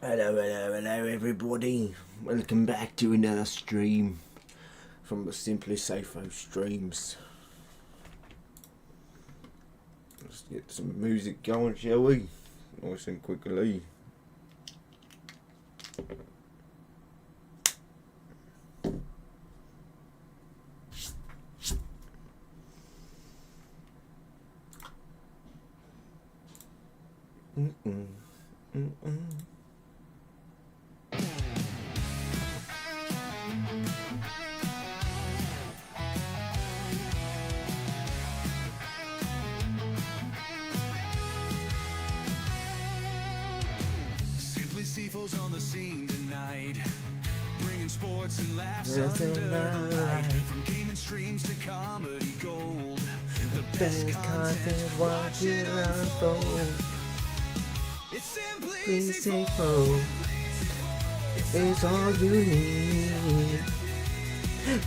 Hello everybody. Welcome back to another stream from the SimplySeyfo streams. Let's get some music going, shall we? Nice and quickly. SimplySeyfo's on the scene tonight, bringing sports and laughs under the light. From gaming streams to comedy gold, the best content, watch it unfold. It's SimplySeyfo, it's all you need.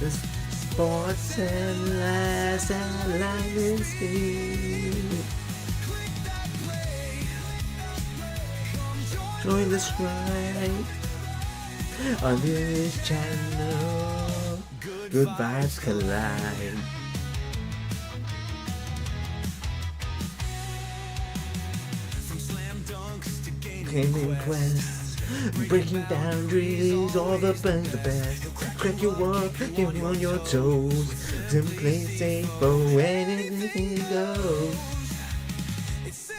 The sports and laughs at lightning speed. Join the strike on this channel. Good vibes collide. From slam dunks to gaming quests, breaking boundaries, all the best. Crack your work, get on your toes. SimplySeyfo, anything goes.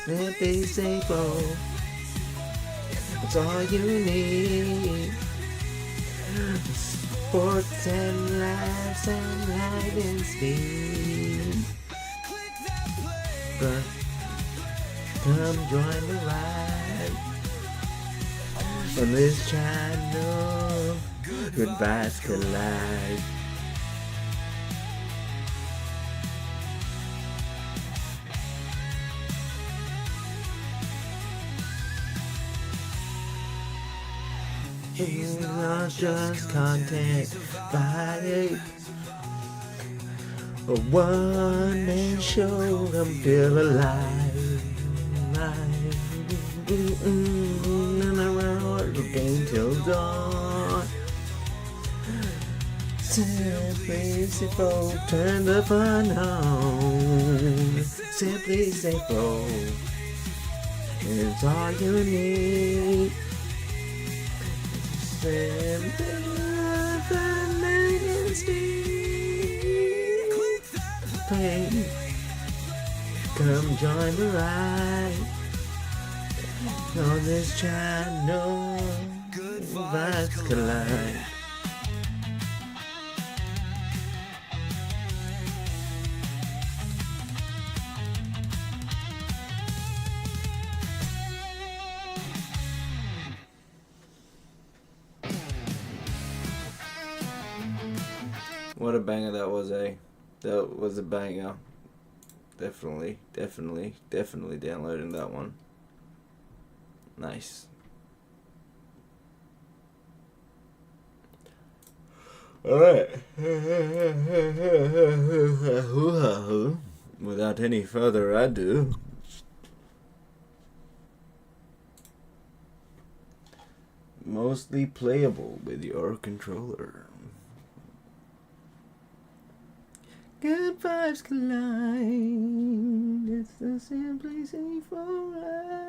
SimplySeyfo, it's all you need. Sports and laughs and lightning speed. But come join the ride on this channel. Good vibes collide. It's not just content, but a one-man show. I'm feel alive. And around the game till dawn. SimplySeyfo, turn the fun on. SimplySeyfo, it's all you need. Come join the ride on this channel. Good vibes collide. What a banger that was, eh? That was a banger. Definitely downloading that one. Nice. Alright. Without any further ado, mostly playable with your controller. Good vibes collide. It's the SimplySeyfo ride.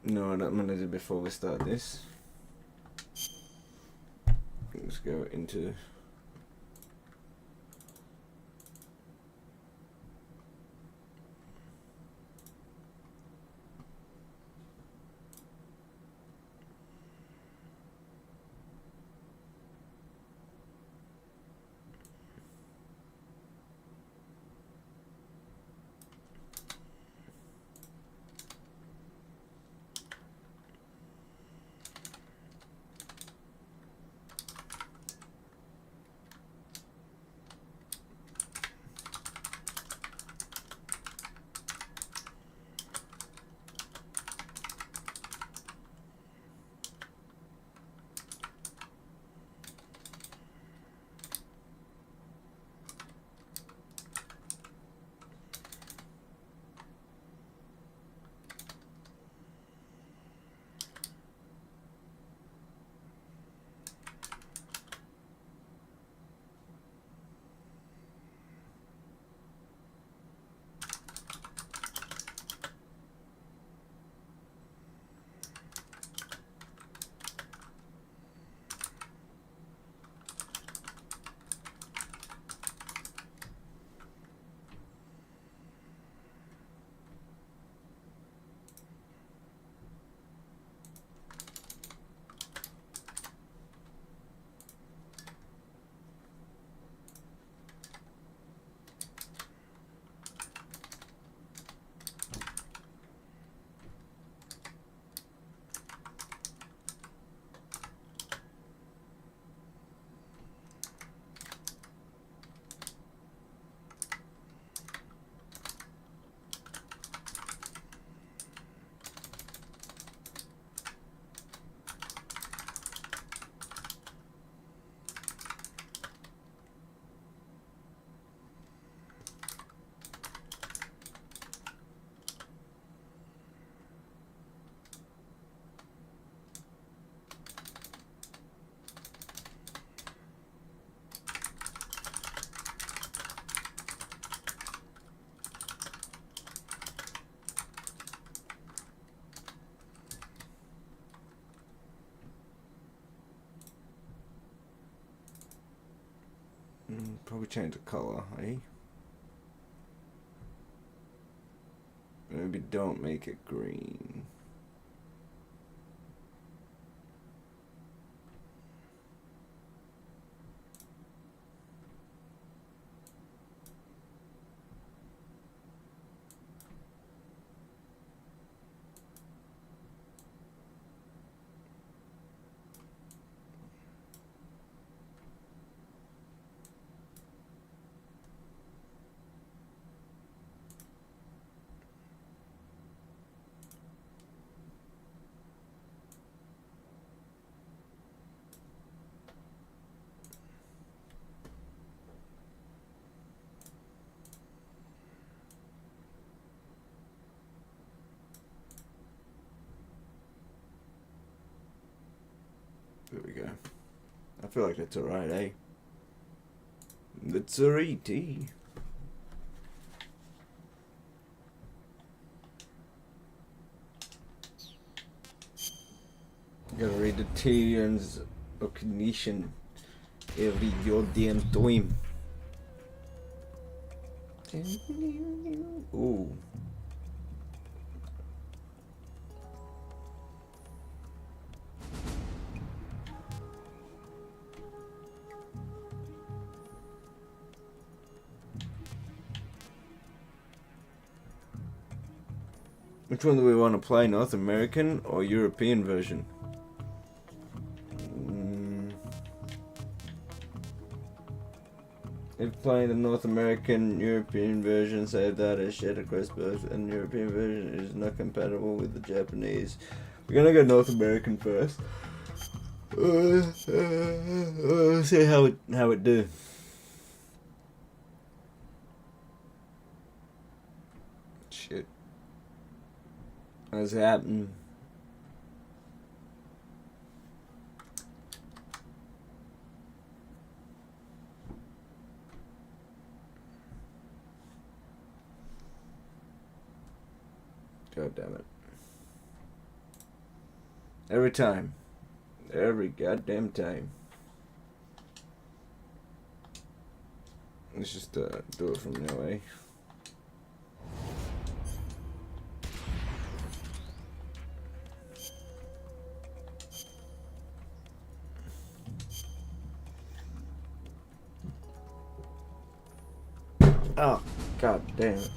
No, what I'm gonna do before we start this, let's go into probably change the color, eh? Maybe don't make it green. There we go. I feel like that's alright, eh? That's alright, eh? Gotta read the terms of condition every goddamn time. Ooh. Which one do we want to play, North American or European version? If playing the North American European version, save data shared across both, and the European version is not compatible with the Japanese. We're gonna go North American first. See how it do. Shit. What's happening? God damn it. Every time. Every goddamn time. Let's just do it from now, eh? Oh, god damn it.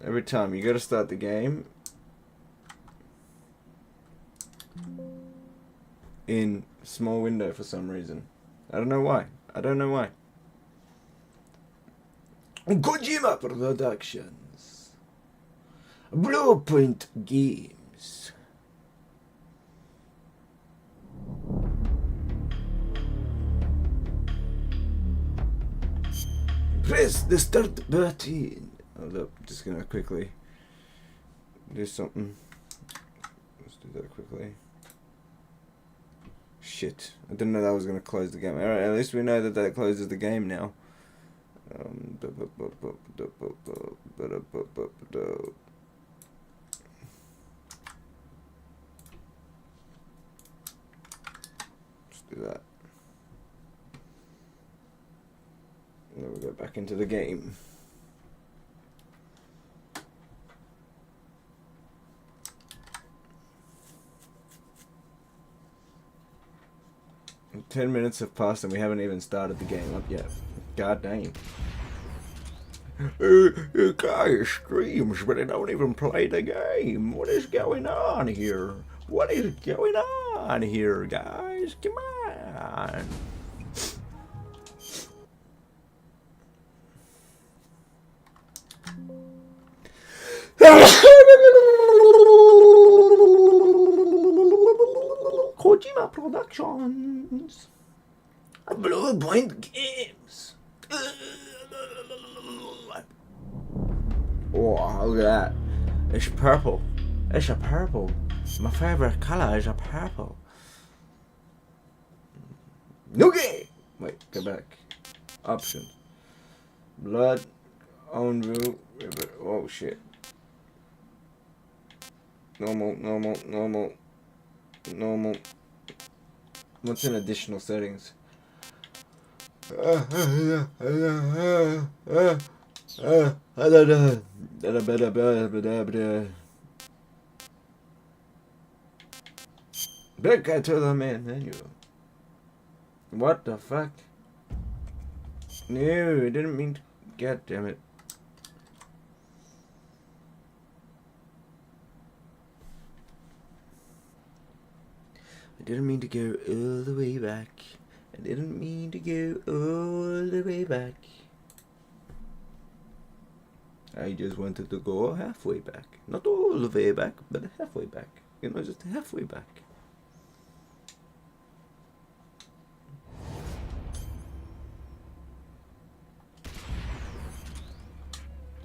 Every time you gotta start the game in small window for some reason. I don't know why. Kojima Productions. Blueprint Games. Press the start button. Hold up, just gonna quickly do something. Let's do that quickly. Shit, I didn't know that was gonna close the game. Alright, at least we know that closes the game now. Let's do that. And then we'll go back into the game. And 10 minutes have passed and we haven't even started the game up yet. God dang. Guys streams, but they don't even play the game. What is going on here? What is going on here, guys? Come on. Kojima Productions. Blueprint Games. Oh, look at that. It's purple. It's a purple. My favorite color is a purple. Noogie! Wait, go back. Options. Blood. Own view. Oh shit. Normal. What's in additional settings? Back to the menu. What the fuck? No, I didn't mean to. God damn it. I didn't mean to go all the way back. I didn't mean to go all the way back. I just wanted to go halfway back. Not all the way back, but halfway back. You know, just halfway back.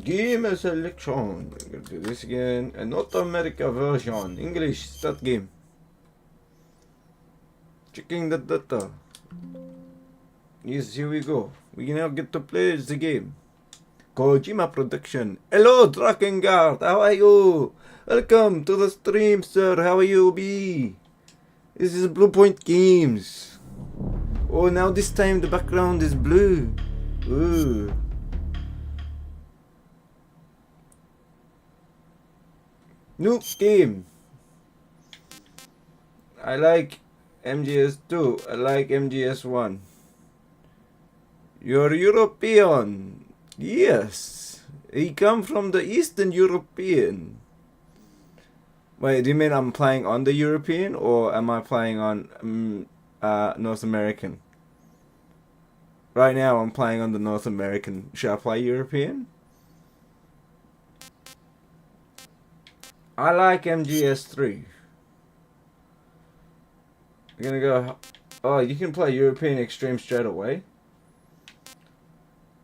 Game selection. Do this again. A North America version. English. Start game. Checking the data. Yes, here we go. We now get to play the game. Kojima Production. Hello, Drakengard. How are you? Welcome to the stream, sir. How are you, B? This is Blue Point Games. Oh, now this time the background is blue. Ooh. New game. I like MGS 2. I like MGS 1. You're European. Yes. He come from the Eastern European. Wait, do you mean I'm playing on the European or am I playing on North American? Right now I'm playing on the North American. Should I play European? I like MGS 3. We're gonna go. Oh, you can play European Extreme straight away.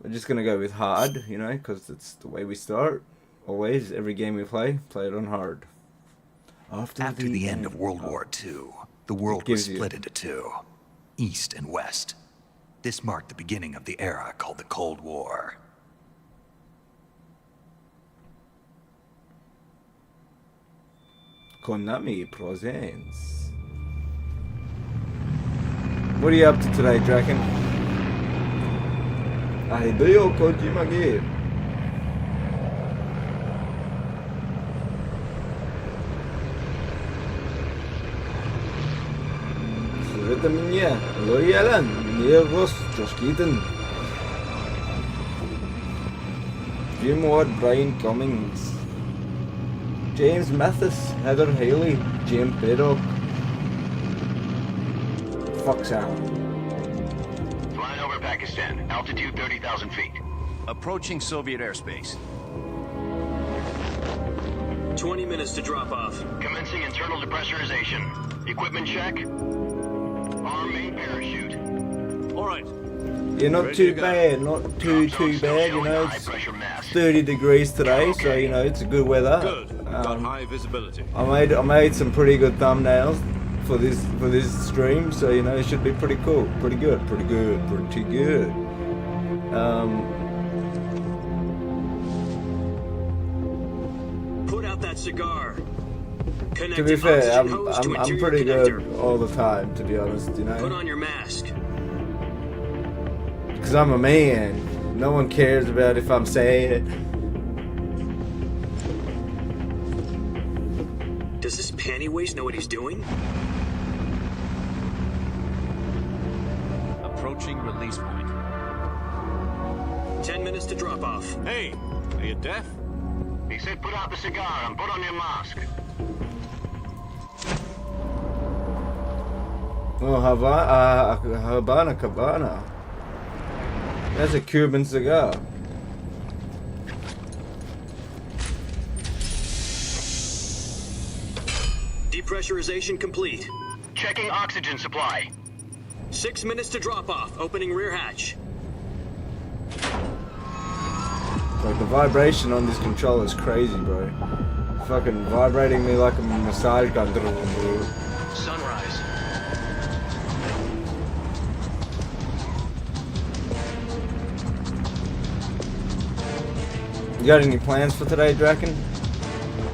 We're just gonna go with hard, you know, because it's the way we start. Always, every game we play it on hard. After the end of World War II, the world was split into two, East and West. This marked the beginning of the era called the Cold War. Konami presents. What are you up to today, Draken? Hideo Kojima game. Sırada mnie, Loyalan, Neros, Josh Keaton, Jim Ward, Brian Cummings, James Mathis, Heather Haley, Jim Paddock. Fuck's out. Flying over Pakistan, altitude 30,000 feet. Approaching Soviet airspace. 20 minutes to drop off. Commencing internal depressurization. Equipment check. Arm main parachute. All right. Yeah, not too bad, not too bad, you know, it's 30 degrees today, so, you know, it's good weather. Good. Got high visibility. I made some pretty good thumbnails for this stream, so, you know, it should be pretty cool, pretty good. Put out that cigar. To be fair, I'm pretty good all the time, to be honest, you know. Put on your mask. Because I'm a man. No one cares about if I'm saying it. Does this panty waste know what he's doing? Approaching release point. 10 minutes to drop off. Hey, are you deaf? He said put out the cigar and put on your mask. Oh, Havana. That's a Cuban cigar. Depressurization complete. Checking oxygen supply. 6 minutes to drop off. Opening rear hatch. Like the vibration on this controller is crazy, bro. Fucking vibrating me like a massage gun. Sunrise. You got any plans for today, Draken?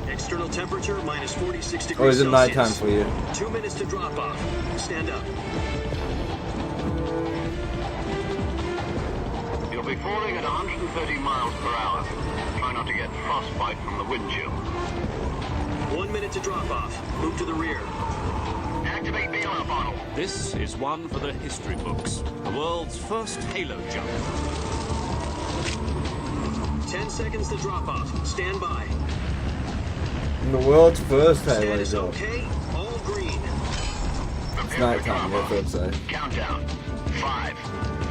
External temperature minus 46 degrees Or is it Celsius. nighttime for you? 2 minutes to drop off. Stand up. You'll be falling at 130 miles per hour. Try not to get frostbite from the wind chill. 1 minute to drop off. Move to the rear. Activate the alarm funnel. This is one for the history books. The world's first halo jump. 10 seconds to drop off. Stand by. The world's first Halo Status job. okay. All green. It's night time, I thought so. Countdown. 5.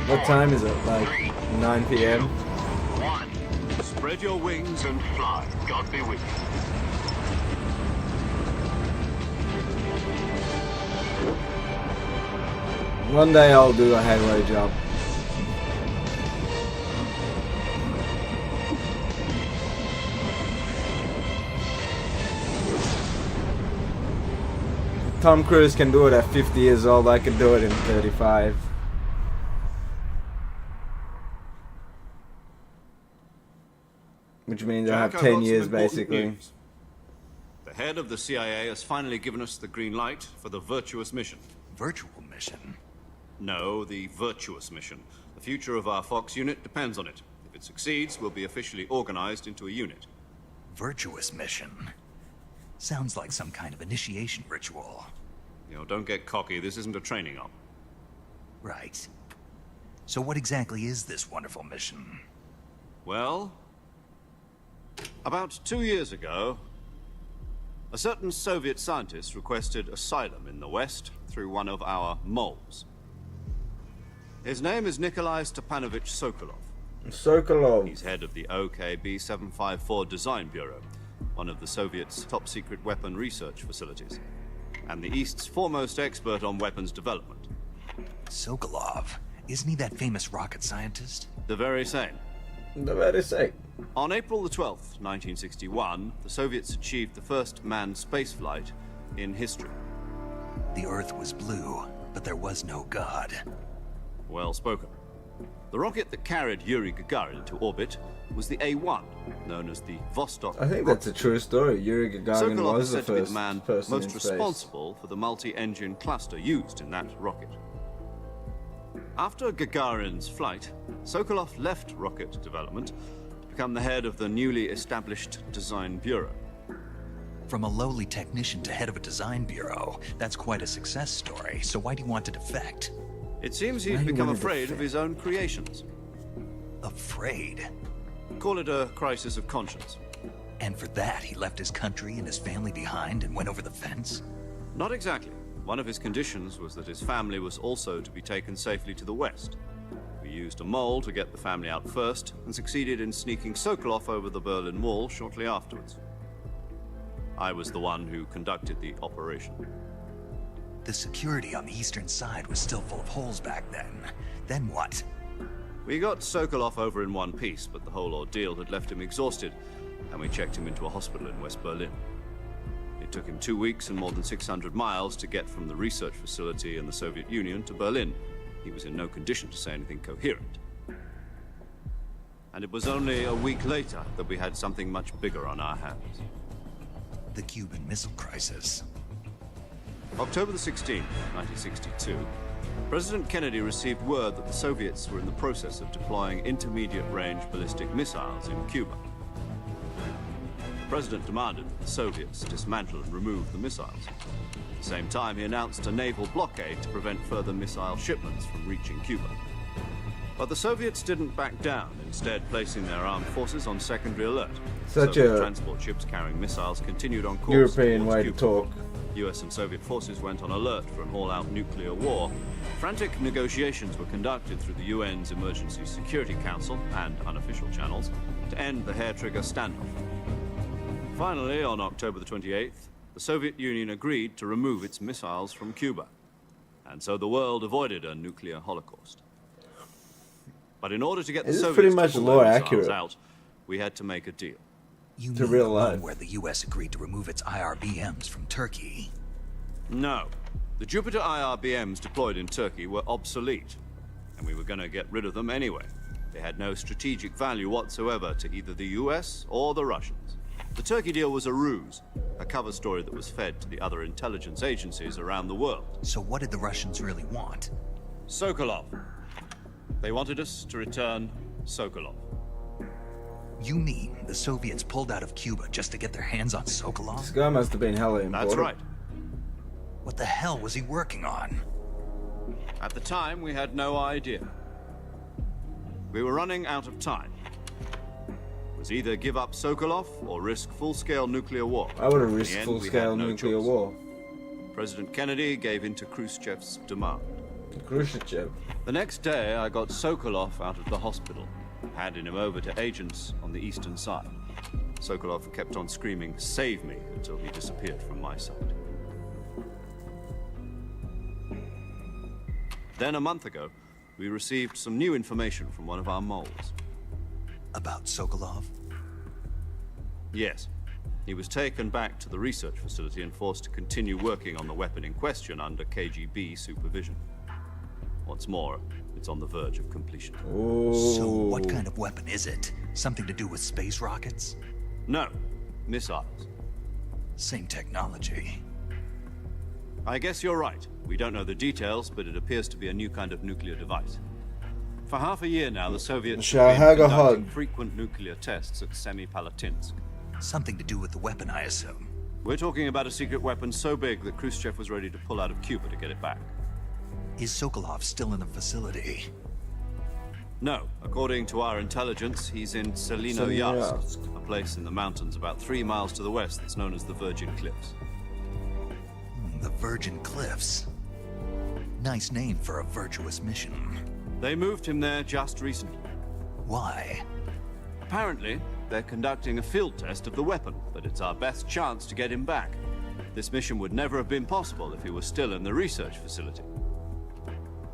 What time is it? Like 9 p.m.? 1. Spread your wings And fly. God be with you. One day I'll do a Halo jump. Tom Cruise can do it at 50 years old, I can do it in 35. Which means I have Jack, 10 got some years important basically. news. The head of the CIA has finally given us the green light for the virtuous mission. Virtual mission? No, the virtuous mission. The future of our Fox unit depends on it. If it succeeds, we'll be officially organized into a unit. Virtuous mission? Sounds like some kind of initiation ritual. You know, don't get cocky. This isn't a training op. Right. So what exactly is this wonderful mission? Well, about 2 years ago, a certain Soviet scientist requested asylum in the West through one of our moles. His name is Nikolai Stepanovich Sokolov. Sokolov. He's head of the OKB 754 Design Bureau, one of the Soviets' top-secret weapon research facilities, and the East's foremost expert on weapons development. Sokolov? Isn't he that famous rocket scientist? The very same. The very same. On April the 12th, 1961, the Soviets achieved the first manned spaceflight in history. The Earth was blue, but there was no God. Well spoken. The rocket that carried Yuri Gagarin into orbit was the A-1, known as the Vostok. I think that's a true story. Yuri Gagarin Sokolov was is the said to be first the man person in most space. responsible for the multi-engine cluster used in that rocket. After Gagarin's flight, Sokolov left rocket development to become the head of the newly established Design Bureau. From a lowly technician to head of a design bureau, that's quite a success story. So why do you want to defect? It seems Why he's do you become want to afraid of defect? his own creations. Afraid? Call it a crisis of conscience. And for that, he left his country and his family behind and went over the fence? Not exactly. One of his conditions was that his family was also to be taken safely to the west. We used a mole to get the family out first, and succeeded in sneaking Sokolov over the Berlin Wall shortly afterwards. I was the one who conducted the operation. The security on the eastern side was still full of holes back then. Then what? We got Sokolov over in one piece, but the whole ordeal had left him exhausted, and we checked him into a hospital in West Berlin. It took him 2 weeks and more than 600 miles to get from the research facility in the Soviet Union to Berlin. He was in no condition to say anything coherent. And it was only a week later that we had something much bigger on our hands. The Cuban Missile Crisis. October the 16th, 1962, President Kennedy received word that the Soviets were in the process of deploying intermediate-range ballistic missiles in Cuba. The President demanded that the Soviets dismantle and remove the missiles. At the same time, he announced a naval blockade to prevent further missile shipments from reaching Cuba. But the Soviets didn't back down, instead placing their armed forces on secondary alert. Such Soviet a transport ships carrying missiles continued on course European towards way to Cuba. talk. US and Soviet forces went on alert for an all-out nuclear war. Frantic negotiations were conducted through the UN's Emergency Security Council and unofficial channels to end the hair-trigger standoff. Finally, on October the 28th, the Soviet Union agreed to remove its missiles from Cuba. And so the world avoided a nuclear holocaust. But in order to get the This is Soviets pretty much to pull lore their accurate. missiles out, we had to make a deal. You To mean real the one life. where the US agreed to remove its IRBMs from Turkey? No. The Jupiter IRBMs deployed in Turkey were obsolete, and we were going to get rid of them anyway. They had no strategic value whatsoever to either the US or the Russians. The Turkey deal was a ruse, a cover story that was fed to the other intelligence agencies around the world. So what did the Russians really want? Sokolov. They wanted us to return Sokolov. You mean the Soviets pulled out of Cuba just to get their hands on This Sokolov? guy must have been hella important. That's right. What the hell was he working on? At the time, we had no idea. We were running out of time. It was either give up Sokolov or risk full-scale nuclear war. I would have In the risked end, full-scale we had no nuclear choice. war. President Kennedy gave in to Khrushchev's demand. Khrushchev. The next day, I got Sokolov out of the hospital, handing him over to agents on the eastern side. Sokolov kept on screaming, "Save me," until he disappeared from my sight. Then a month ago, we received some new information from one of our moles. About Sokolov? Yes. He was taken back to the research facility and forced to continue working on the weapon in question under KGB supervision. What's more, it's on the verge of completion. So what kind of weapon is it? Something to do with space rockets? No, missiles. Same technology. I guess you're right. We don't know the details, but it appears to be a new kind of nuclear device. For half a year now, the Soviets have been conducting frequent nuclear tests at Semipalatinsk. Something to do with the weapon, I assume. We're talking about a secret weapon so big that Khrushchev was ready to pull out of Cuba to get it back. Is Sokolov still in the facility? No, according to our intelligence, he's in Selinoyarsk, a place in the mountains about 3 miles to the west that's known as the Virgin Cliffs. The Virgin Cliffs. Nice name for a virtuous mission. They moved him there just recently. Why? Apparently, they're conducting a field test of the weapon, but it's our best chance to get him back. This mission would never have been possible if he was still in the research facility.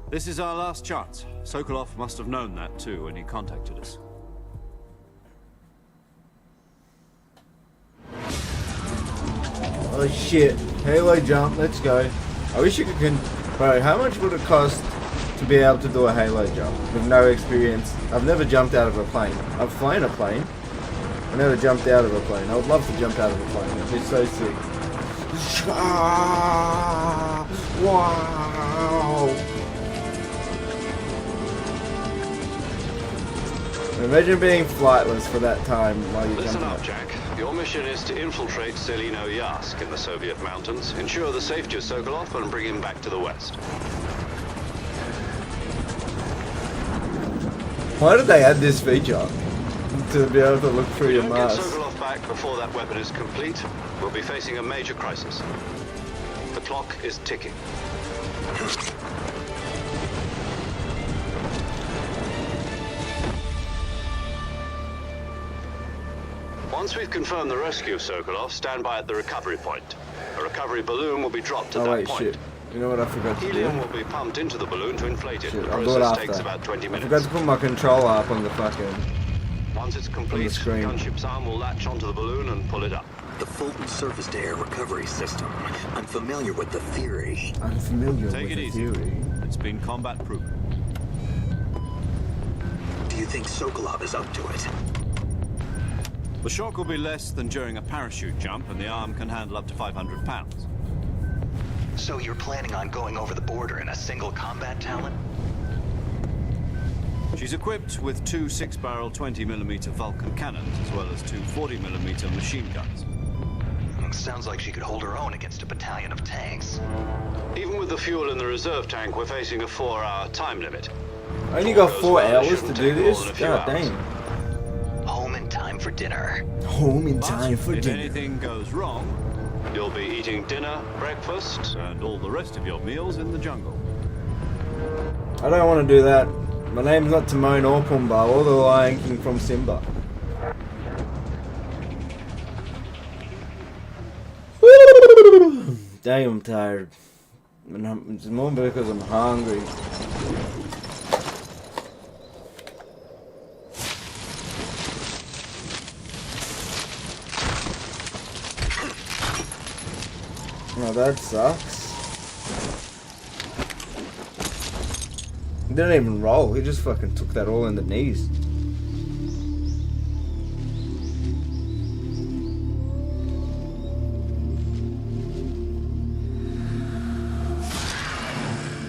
This is our last chance. Sokolov must have known that too when he contacted us. Oh shit. Halo jump, let's go. I wish you could bro, how much would it cost to be able to do a halo jump with no experience? I've never jumped out of a plane. I've flown a plane. I never jumped out of a plane. I would love to jump out of a plane. It'd be so sick. Wow. Imagine being flightless for that time while you're Listen jumping up, up. Jack. Your mission is to infiltrate Selinoyarsk in the Soviet mountains, ensure the safety of Sokolov, and bring him back to the west. Why did they add this feature? To be able to look through your If we don't get mask. Sokolov back before that weapon is complete, we'll be facing a major crisis. The clock is ticking. Once we've confirmed the rescue of Sokolov, stand by at the recovery point. A recovery balloon will be dropped at Oh that wait, point. shit. You know what I forgot to do? Helium will be pumped into the balloon to inflate it. Shit, The I'll do it process after. takes about 20 I minutes. forgot to put my controller up on the fucking... Once it's complete, the screen. gunship's arm will latch onto the balloon and pull it up. The Fulton surface-to-air recovery system. I'm familiar with the theory. I'm familiar Take with it the easy. theory. It's been combat-proof. Do you think Sokolov is up to it? The shock will be less than during a parachute jump, and the arm can handle up to 500 pounds. So you're planning on going over the border in a single combat talent? She's equipped with 2 6-barrel 20mm Vulcan cannons, as well as 2 40mm machine guns. Sounds like she could hold her own against a battalion of tanks. Even with the fuel in the reserve tank, we're facing a 4-hour time limit. I only got Goes 4 well, it hours to shouldn't do take more this? than a few God hours. damn. Home in time for dinner. Home in But time for if dinner. anything goes wrong, you'll be eating dinner, breakfast, and all the rest of your meals in the jungle. I don't want to do that. My name's not Timon or Pumbaa or the Lion King from Simba. Damn, I'm tired. And it's more because I'm hungry. Oh, that sucks. He didn't even roll, he just fucking took that all in the knees.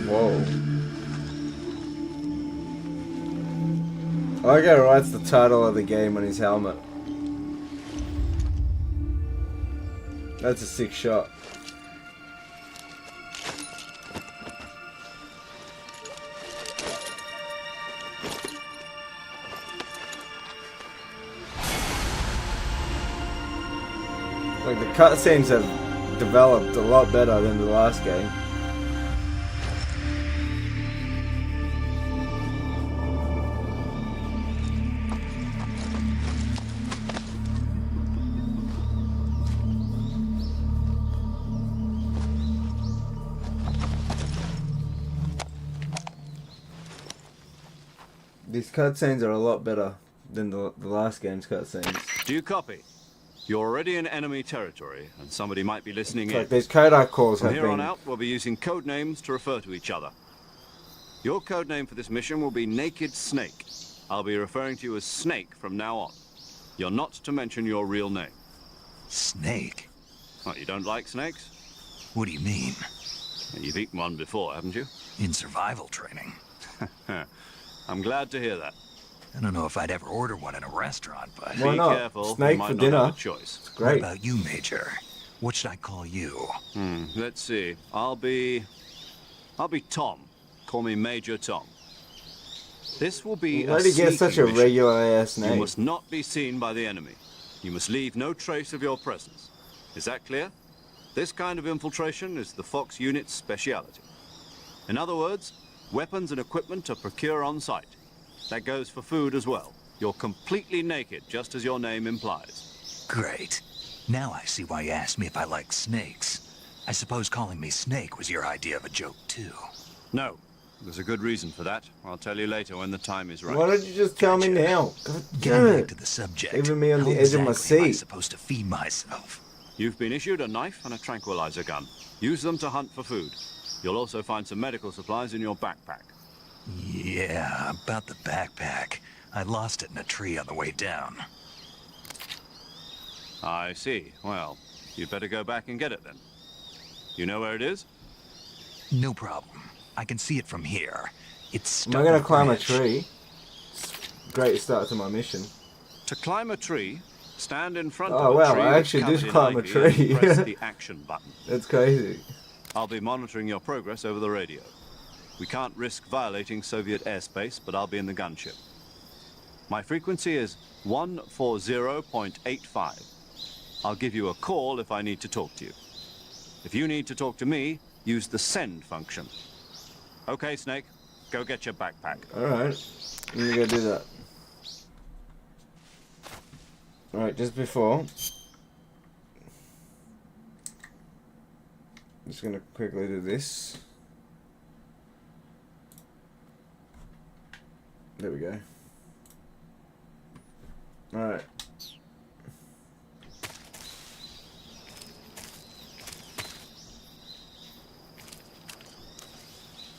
Whoa. I go writes the title of the game on his helmet. That's a sick shot. Like, the cutscenes have developed a lot better than the last game. These cutscenes are a lot better than the last game's cutscenes. Do you copy? You're already in enemy territory, and somebody might be listening in. Like, these Kodak calls From have here on been... out, we'll be using code names to refer to each other. Your code name for this mission will be Naked Snake. I'll be referring to you as Snake from now on. You're not to mention your real name. Snake? What, you don't like snakes? What do you mean? You've eaten one before, haven't you? In survival training. I'm glad to hear that. I don't know if I'd ever order one in a restaurant, but... Why Be not? careful, Snake you might for not dinner. have a choice. It's What great. about you, Major? What should I call you? Let's see. I'll be Tom. Call me Major Tom. This will be Why a did he get sneaking such a mission. regular ass You name? must not be seen by the enemy. You must leave no trace of your presence. Is that clear? This kind of infiltration is the Fox unit's speciality. In other words, weapons and equipment are procured on site. That goes for food as well. You're completely naked, just as your name implies. Great. Now I see why you asked me if I like snakes. I suppose calling me Snake was your idea of a joke, too. No, there's a good reason for that. I'll tell you later when the time is right. Why don't you just tell me now? God damn Getting back it. to the subject. Leaving me on the how edge of my exactly am I seat. supposed to feed myself? You've been issued a knife and a tranquilizer gun. Use them to hunt for food. You'll also find some medical supplies in your backpack. Yeah, about the backpack. I lost it in a tree on the way down. I see. Well, you'd better go back and get it then. You know where it is? No problem. I can see it from here. It's Am I gonna stuck climb a ridge. tree? Great start to my mission. To climb a tree, stand in front Oh, of a wow, tree I that's actually covered did in climb a ivy tree. and press the action button. That's crazy. I'll be monitoring your progress over the radio. We can't risk violating Soviet airspace, but I'll be in the gunship. My frequency is 140.85. I'll give you a call if I need to talk to you. If you need to talk to me, use the send function. Okay, Snake, go get your backpack. Alright. I'm gonna go do that. Alright, just before. I'm just gonna quickly do this. There we go. Alright.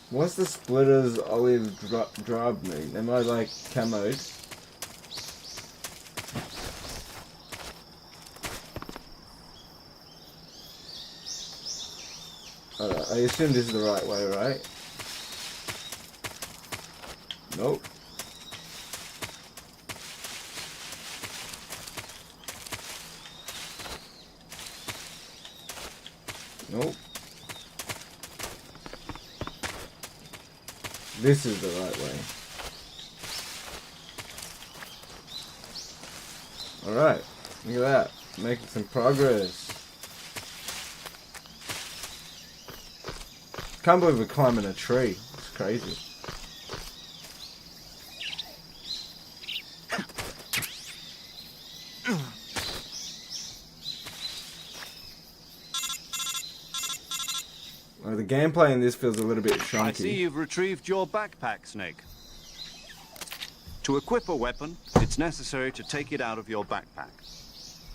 What's the splitters olive drab mean? Am I like camoed? I assume this is the right way, right? Nope. Nope. This is the right way. Alright, look at that. Making some progress. Can't believe we're climbing a tree. It's crazy. Well, the gameplay in this feels a little bit chunky. I see you've retrieved your backpack, Snake. To equip a weapon, it's necessary to take it out of your backpack.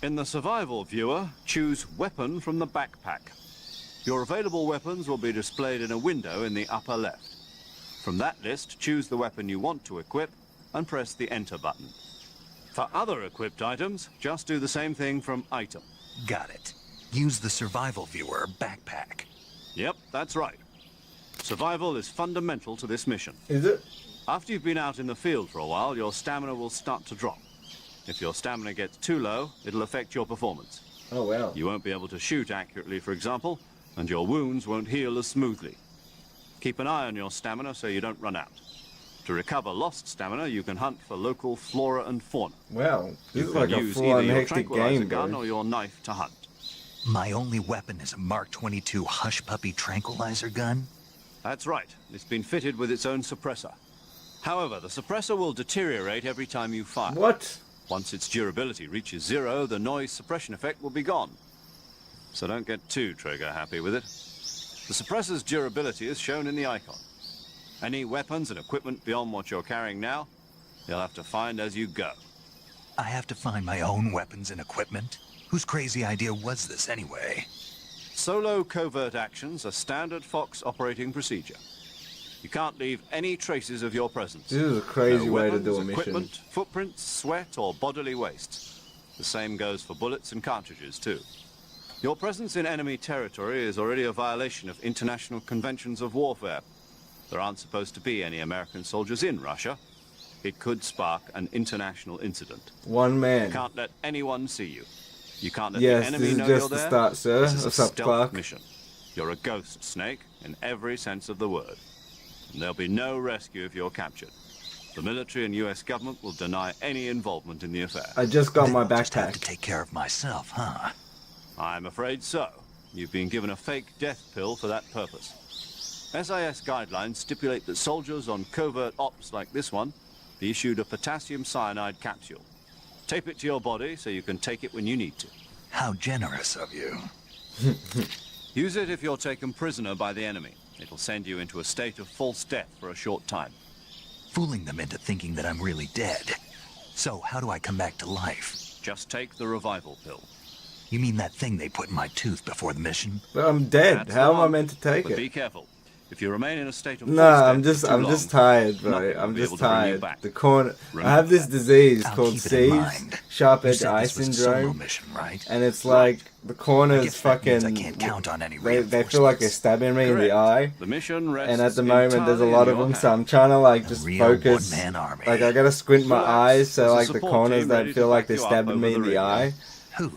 In the survival viewer, choose Weapon from the backpack. Your available weapons will be displayed in a window in the upper left. From that list, choose the weapon you want to equip and press the Enter button. For other equipped items, just do the same thing from Item. Got it. Use the survival viewer backpack. Yep, that's right. Survival is fundamental to this mission. Is it? After you've been out in the field for a while, your stamina will start to drop. If your stamina gets too low, it'll affect your performance. Oh, wow. You won't be able to shoot accurately, for example, and your wounds won't heal as smoothly. Keep an eye on your stamina so you don't run out. To recover lost stamina, you can hunt for local flora and fauna. Wow, this You is can like a use full-on either your hectic tranquilizer game, gun bro. or your knife to hunt. My only weapon is a Mark 22 Hush Puppy tranquilizer gun? That's right. It's been fitted with its own suppressor. However, the suppressor will deteriorate every time you fire. What? Once its durability reaches 0, the noise suppression effect will be gone. So don't get too trigger happy with it. The suppressor's durability is shown in the icon. Any weapons and equipment beyond what you're carrying now, you'll have to find as you go. I have to find my own weapons and equipment? Whose crazy idea was this anyway? Solo covert actions are standard Fox operating procedure. You can't leave any traces of your presence. This is a crazy No way to weapons, do a mission. equipment, footprints, sweat, or bodily wastes. The same goes for bullets and cartridges, too. Your presence in enemy territory is already a violation of international conventions of warfare. There aren't supposed to be any American soldiers in Russia. It could spark an international incident. One man. You can't let anyone see you. You can't let Yes, the enemy this is know just you're the there. start, sir. This is What's a up, stealth Clark? mission. You're a ghost, Snake, in every sense of the word. And there'll be no rescue if you're captured. The military and U.S. government will deny any involvement in the affair. I just got my Then I'll just have to backpack. take care of myself, huh? I'm afraid so. You've been given a fake death pill for that purpose. SIS guidelines stipulate that soldiers on covert ops like this one be issued a potassium cyanide capsule. Tape it to your body so you can take it when you need to. How generous of you. Use it if you're taken prisoner by the enemy. It'll send you into a state of false death for a short time. Fooling them into thinking that I'm really dead. So, how do I come back to life? Just take the revival pill. You mean that thing they put in my tooth before the mission? But I'm dead. That's How the am I one. meant to take But be it? careful. If you remain in a state of Nah, false I'm death just for too long, tired, bro. nothing will I'm be just able to bring you tired. back. The corner. I Remember have this that. disease I'll called keep it in C's, mind. sharp You edge said eye this was a solo syndrome, mission, right? and it's like the corners guess that means fucking. I can't count on any They feel like they're reinforcements. stabbing me in the Correct. eye. The mission rests And at the moment, there's a entirely lot in of your them, so hands. I'm trying to like A just real focus. one-man army. Like I gotta squint my Relax. eyes so There's a like the support corners team ready don't to feel like back they're you up stabbing over me in the the radio. eye. Who?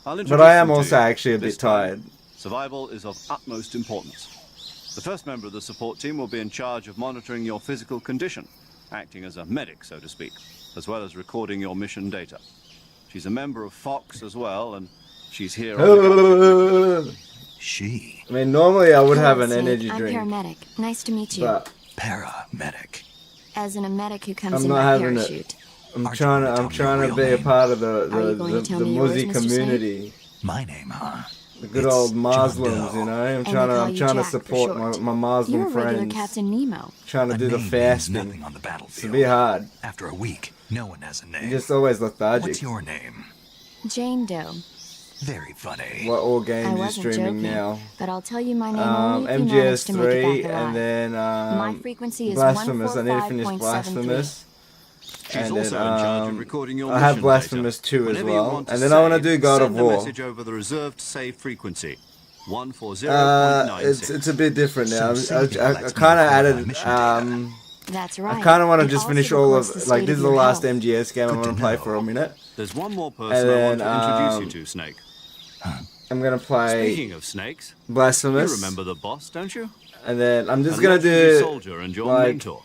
I'll But introduce I am them to also you. actually a This bit time, tired. Survival is of utmost importance. The first member of the support team will be in charge of monitoring your physical condition, acting as a medic, so to speak, as well as recording your mission data. She's a member of Fox as well, and she's here on the She. I mean, normally I would have Hello, an Snake. energy I'm drink, paramedic. Nice to meet you. but Paramedic. As in a medic who comes I'm in not by having it. parachute. I'm Aren't you trying gonna to. I'm tell me your trying to real be a name? part of Are you going to tell the me yours, Muzzy Mr. Snake? community. My name, huh? The good It's old John Muslims, Doe. you know. I'm And trying they to. call I'm you trying to Jack for support short. my Muslim You're a regular friends. Captain Nemo. Trying to A do the name means fasting. nothing on the It's a battlefield. bit hard. After a week, no one has a name. You're just always lethargic. What's your name? Jane Doe. Very funny. What all I games you wasn't streaming joking, now? but I'll tell you my name only if you manage MGS to make it 3 back alive. and then My frequency is Blasphemous. I need to finish 145.73. Blasphemous. She's And also then, in charge of recording your I have mission Blasphemous data. 2 as Whenever you well. want to And then I want to save, do God of send a War. message over the reserved save frequency, 140.96. It's a bit different now. So I saving kind lets of me record my added. mission data. That's right. I kind of want to It just also finish all records of the like state this of is the your last health. MGS game I'm Good to gonna play know. for a minute. There's one more And person I want then, to introduce you to, Snake. I'm gonna play Speaking of snakes, you Blasphemous, remember the boss, don't you? and then I'm just A gonna legendary do soldier and your like mentor.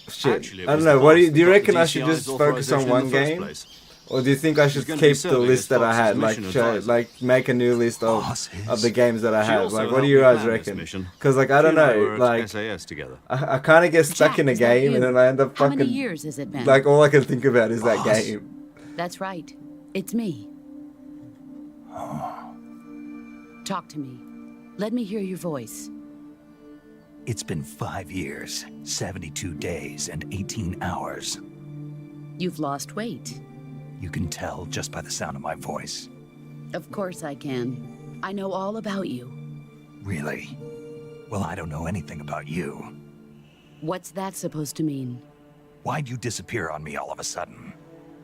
shit. Actually, it I was don't know. the What do boss you that got reckon? the I should DCI's just focus on authorization in one the first game, place. or do you think I should gonna be keep the serving list as that I Fox's had? Like, mission show, advisor. like make a new list Boss of is- the games that I She have. also Like, what helped do you me guys plan this reckon? mission. Because like I She don't and I know. were at Like SAS together. I kind of get stuck Jack, in a is that game, you? and then I end up How many fucking years has it been? like all I can think about is that Boss. game. That's right. It's me. Talk to me. Let me hear your voice. It's been 5 years, 72 days, and 18 hours. You've lost weight. You can tell just by the sound of my voice. Of course I can. I know all about you. Really? Well, I don't know anything about you. What's that supposed to mean? Why'd you disappear on me all of a sudden?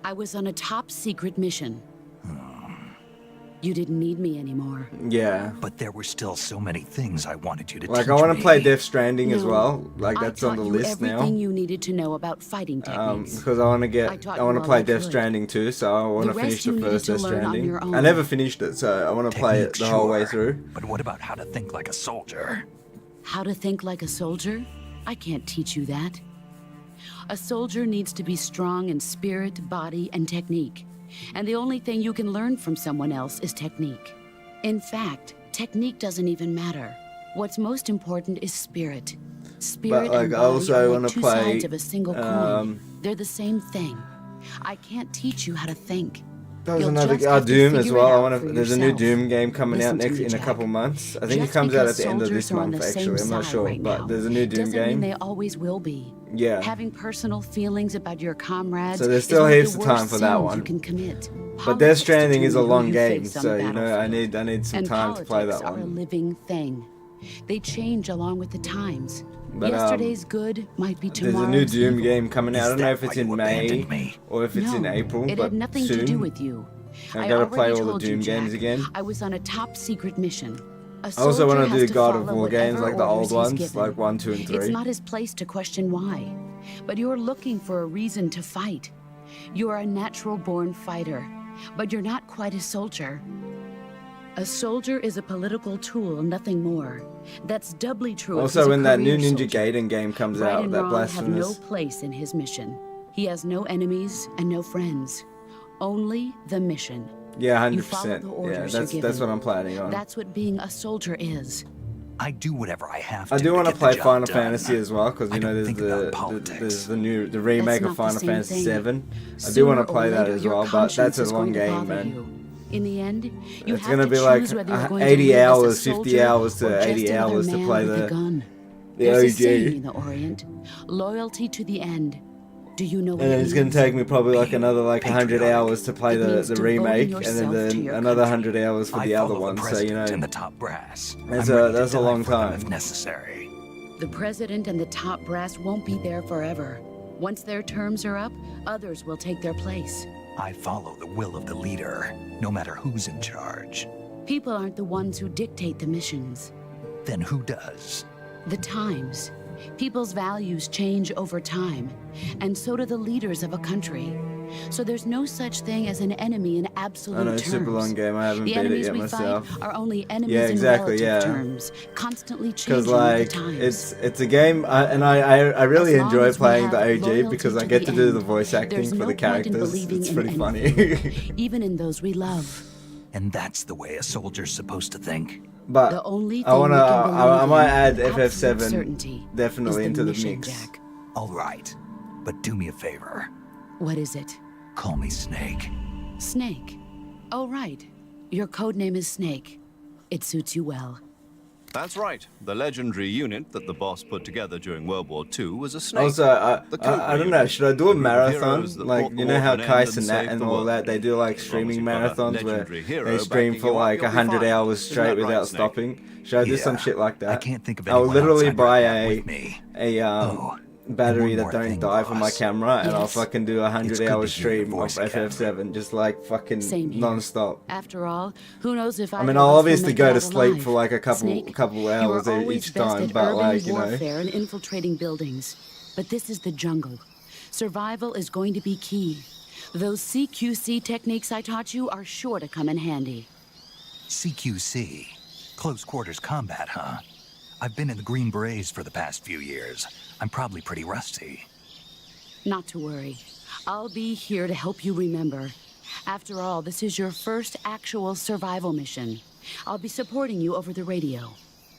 I was on a top secret mission. You didn't need me anymore. Yeah. But there were still so many things I wanted you to Like, teach I want to me. play Death Stranding as No, well. Like, that's on the list now. Everything you needed to know about fighting techniques. Because I want to I get, taught I want you to all play I Death could. Stranding too. So I want The to finish rest the you needed first to Death learn on Stranding. your I own. never finished it, so I want to play it Techniques, the whole way sure. through. But what about how to think like a soldier? How to think like a soldier? I can't teach you that. A soldier needs to be strong in spirit, body, and technique. And the only thing you can learn from someone else is technique. In fact, technique doesn't even matter. What's most important is spirit. Spirit like, and I body also are wanna like two play, sides of a single coin. They're the same thing. I can't teach you how to think. That was You'll another just have to Doom as figure it well. I out want for to. There's a new yourself. Doom game coming out Listen to next me, in a Jack. couple months. I think it Just comes out at because the end of soldiers this are on month. the Actually, same I'm not side sure, right but now there's a new Doom doesn't mean game. they always will be. Yeah. Having personal feelings about your comrades So there's is still one of heaps the of time worst for that sins one. you can commit. But Death Stranding Politics is a determine long who you game, face on so the you know I battlefield. need some And time to play that politics are a one. living thing. They change along with the times. But, Yesterday's good might be There's tomorrow's a new Doom evil. game coming out. I Is don't know that if it's why in you May abandoned me? or if it's in No, April, it but had nothing soon. to do with you. I I gotta already play all the told you, Doom games Jack, again. I was on a top secret mission. A I also want soldier to has do God of follow War games, whatever like the old orders he's ones, given. like 1, 2, and 3. It's not his place to question why, but you're looking for a reason to fight. You are a natural-born fighter, but you're not quite a soldier. A soldier is a political tool, nothing more. That's doubly true. if he's Also, a when that new career Ninja soldier. Gaiden game comes Right out, and that wrong have no blasphemous. place in his mission. He has no enemies and no friends. Only the mission. Yeah, You follow 100%. the Yeah, orders that's you're what given. I'm planning on. That's what being a soldier is. I do whatever I have I to. do want to get the play job Final done. Fantasy as well, because I you know don't there's think about politics. there's the remake That's of not the Final same Fantasy thing. 7. I do Sooner want to or play that later, as your well, but conscience that's a is long going to game, bother man. you. In the end, you It's have gonna to be like choose whether you're going to 80 live as a hours, 50 soldier hours to or just 80 another hours to man play with a the gun. the There's a saying OG. in the Orient: loyalty to the end. Do you know what And it then it's gonna means? take me probably like another like 100 Patriotic. hours to play It the means devoting remake, and yourself then to your another country. 100 hours for I the other follow one. the So president you and know, the top brass. That's I'm a- ready to that's a die long for them time. if necessary. The president and the top brass won't be there forever. Once their terms are up, others will take their place. I follow the will of the leader, no matter who's in charge. People aren't the ones who dictate the missions. Then who does? The times. People's values change over time, and so do the leaders of a country. So there's no such thing as an enemy in absolute I know, terms. super long game. I haven't The beat it enemies yet we myself. fight are only enemies Yeah, exactly, in yeah. relative terms, constantly Because changing with like the times. it's a game, and I really As long enjoy as we playing the have OG loyalty because I to get the to do the end, voice acting there's for no the point in characters. believing It's in pretty anything, funny. even in those we love. And that's the way a soldier's supposed to think. But The only I thing wanna, we can I believe might in, add absolute FF7 certainty, definitely is into the mission, mix. Jack. All right, but do me a favor. What is it? Call me Snake. Snake. Oh, right. Your code name is Snake. It suits you well. That's right. The legendary unit that the boss put together during World War II was a snake. Also, The I Cobra don't know. unit, Should I do a group of marathon? heroes that Like, brought the you know war how to an Kais end and that saved and the all world. that, they do like As long as streaming you've got a marathons where legendary hero they stream backing for you up, like you'll be 100 fine. hours Isn't straight that right, without Snake? stopping. Should I do some Yeah, shit like that? I can't think of I will anyone literally else I'd buy rather have with me. a and battery one that more don't thing, die for my boss. camera, and I'll Yes. fucking do a 100 It's good hour to hear your stream of voice again. FF7, just like fucking Same here. non-stop. After all, who knows if I mean, I'll obviously go to sleep for like a couple hours you are always each best time, at but urban like, you know. warfare and infiltrating buildings. But this is the jungle. Survival is going to be key. Those CQC techniques I taught you are sure to come in handy. CQC. Close quarters combat, huh? I've been in the Green Berets for the past few years. I'm probably pretty rusty. Not to worry. I'll be here to help you remember. After all, this is your first actual survival mission. I'll be supporting you over the radio.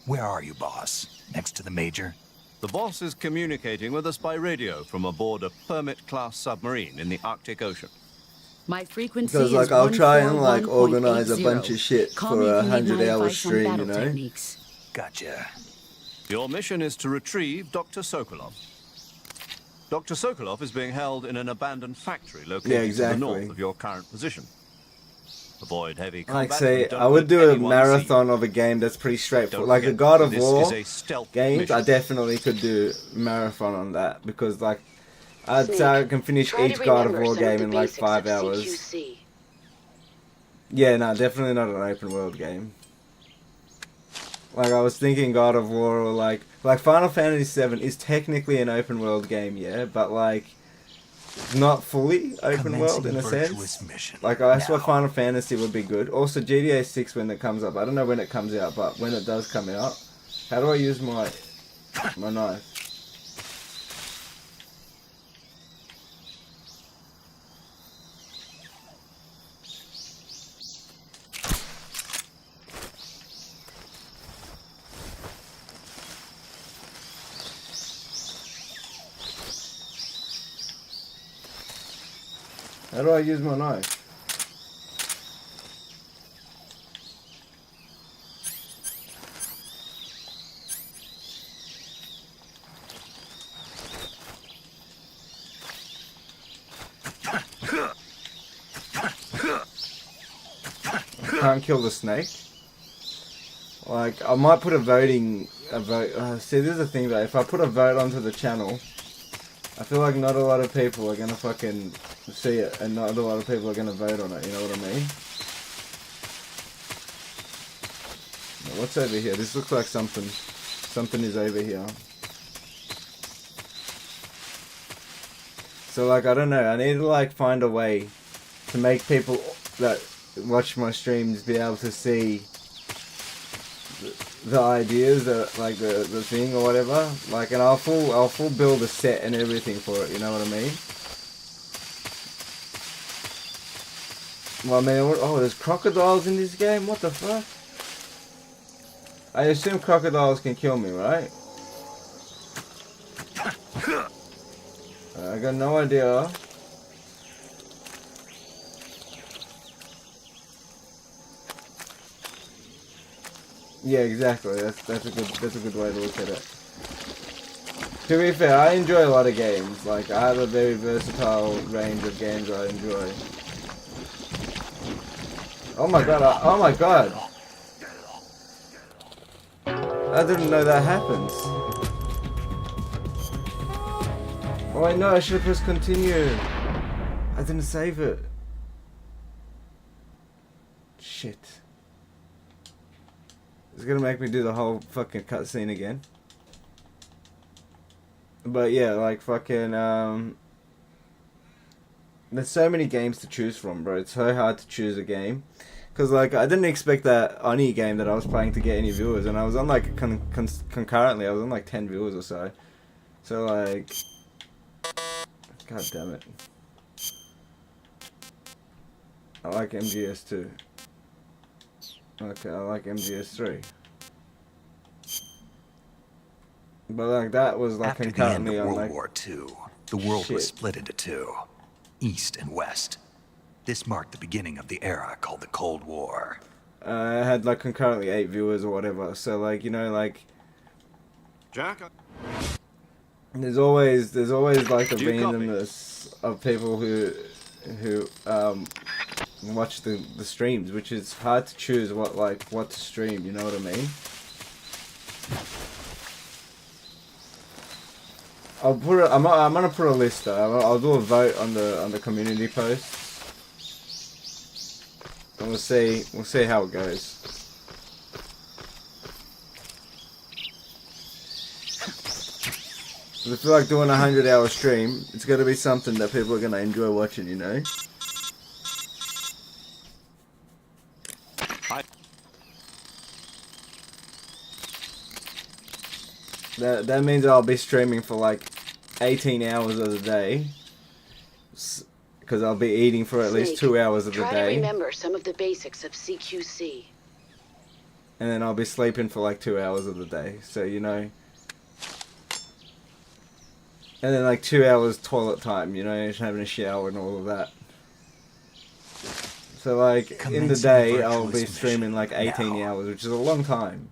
Where are you, boss? Next to the Major? The boss is communicating with us by radio from aboard a Permit-class submarine in the Arctic Ocean. My frequency Because is like I'll try and like 141.80. organize a bunch of shit Call for me if a you need 100 my hour advice on stream, you battle know. techniques. Gotcha. Your mission is to retrieve Dr. Sokolov. Dr. Sokolov is being held in an abandoned factory located to the north of your current position. Avoid heavy combat. Like say, and don't I would let do a anyone marathon of a game that's pretty straightforward. Don't Like a forget, God of this War is a stealth games, mission. I definitely could do marathon on that because like I'd say I can finish each God of War game in like 5 hours. Yeah, no, definitely not an open world game. Like, I was thinking God of War or like Final Fantasy VII is technically an open world game, yeah, but like, not fully open world in a sense. Like, I swear Final Fantasy would be good. Also, GTA 6 when it comes up. I don't know when it comes out, but when it does come out, how do I use my knife? How do I use my knife? Can't kill the snake. Like, I might put a vote. See, this is the thing though. If I put a vote onto the channel, I feel like not a lot of people are gonna fucking see it, and not a lot of people are gonna vote on it. You know what I mean? Now, what's over here? This looks like something. Something is over here. So like, I don't know. I need to like find a way to make people that watch my streams be able to see the ideas, like the thing or whatever. Like, and I'll full build a set and everything for it. You know what I mean? Well, man, oh, there's crocodiles in this game. What the fuck? I assume crocodiles can kill me, right? I got no idea. Yeah, exactly. That's a good way to look at it. To be fair, I enjoy a lot of games. Like, I have a very versatile range of games I enjoy. Oh my god! Oh my god! I didn't know that happens. Oh wait, no! I should have pressed continue. I didn't save it. Shit. It's gonna make me do the whole fucking cutscene again. But yeah, like fucking there's so many games to choose from, bro. It's so hard to choose a game. Cause like, I didn't expect that Oni game that I was playing to get any viewers, and I was on like concurrently, I was on like 10 viewers or so. So like, god damn it. I like MGS too. Okay, I like MGS 3. But like, that was like after the end of concurrently on World like War II, the world shit. was split into two, East and West. This marked the beginning of the era called the Cold War. I had like concurrently 8 viewers or whatever. So like, you know, like, Jack, there's always like the randomness of people who watch the streams, which is hard to choose what to stream. You know what I mean? I'm gonna put a list though. I'll do a vote on the community post. And we'll see how it goes. But I feel like doing a 100-hour stream, it's gotta be something that people are gonna enjoy watching, you know? That means I'll be streaming for like 18 hours of the day. Because I'll be eating for at least 2 hours of the Try day. to remember some of the basics of CQC. And then I'll be sleeping for like 2 hours of the day. So, you know. And then like 2 hours toilet time, you know, just having a shower and all of that. So like, in the day, I'll be streaming like 18 hours, which is a long time.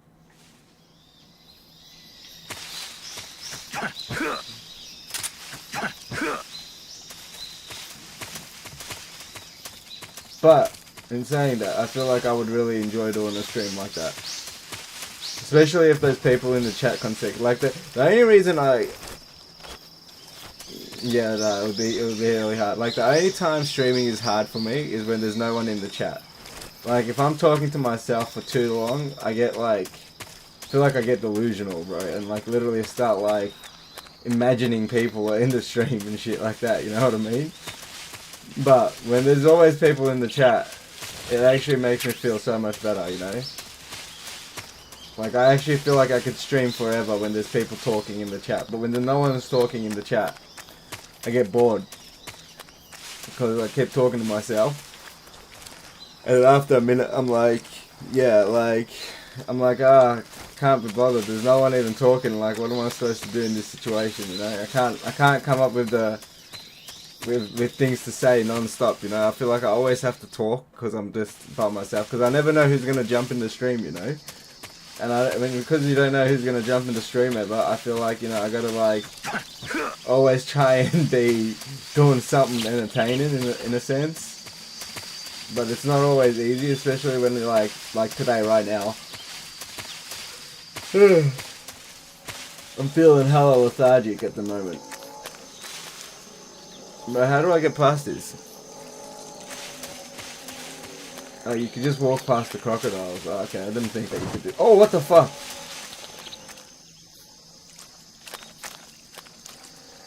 But, in saying that, I feel like I would really enjoy doing a stream like that. Especially if there's people in the chat contact. Like, the only reason yeah, no, it would be really hard. Like, the only time streaming is hard for me is when there's no one in the chat. like, if I'm talking to myself for too long, I get, like, feel like I get delusional, bro, and, like, literally start, like, imagining people in the stream and shit like that, you know what I mean? But when there's always people in the chat, it actually makes me feel so much better, you know? Like, I actually feel like I could stream forever when there's people talking in the chat, but when no one's talking in the chat, I get bored. Because I keep talking to myself. And after a minute, I'm like, can't be bothered. There's no one even talking. Like, what am I supposed to do in this situation? You know, I can't come up with with things to say non-stop. You know, I feel like I always have to talk because I'm just by myself. Because I never know who's gonna jump in the stream. You know, and I mean, because you don't know who's gonna jump in the stream ever, I feel like, you know, I gotta like always try and be doing something entertaining in a sense. But it's not always easy, especially when you're like today, right now. I'm feeling hella lethargic at the moment. But how do I get past this? Oh, you could just walk past the crocodiles. Oh, okay, I didn't think that you could do. Oh, what the fuck?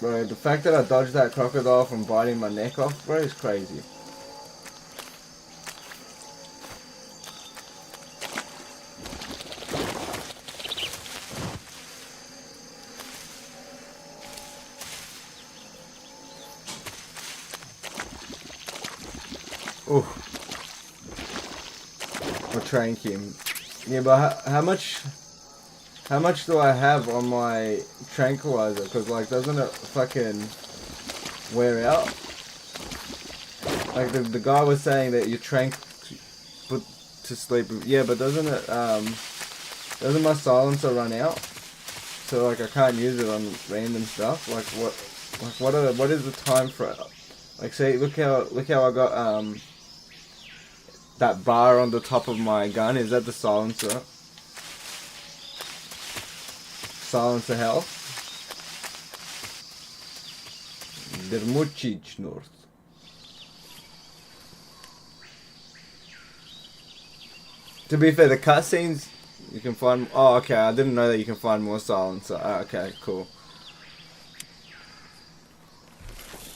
Bro, the fact that I dodged that crocodile from biting my neck off, bro, is crazy. Ooh. Or trank him. Yeah, but how much do I have on my tranquilizer? Because, like, doesn't it fucking wear out? Like, the guy was saying that you put to sleep. Yeah, but doesn't my silencer run out? So, like, I can't use it on random stuff? Like, what is the time for it? Like, see, look how I got, that bar on the top of my gun. Is that the silencer? Silencer health. Dermucic North. To be fair, the cutscenes you can find. Oh, okay. I didn't know that you can find more silencer. Oh, okay, cool.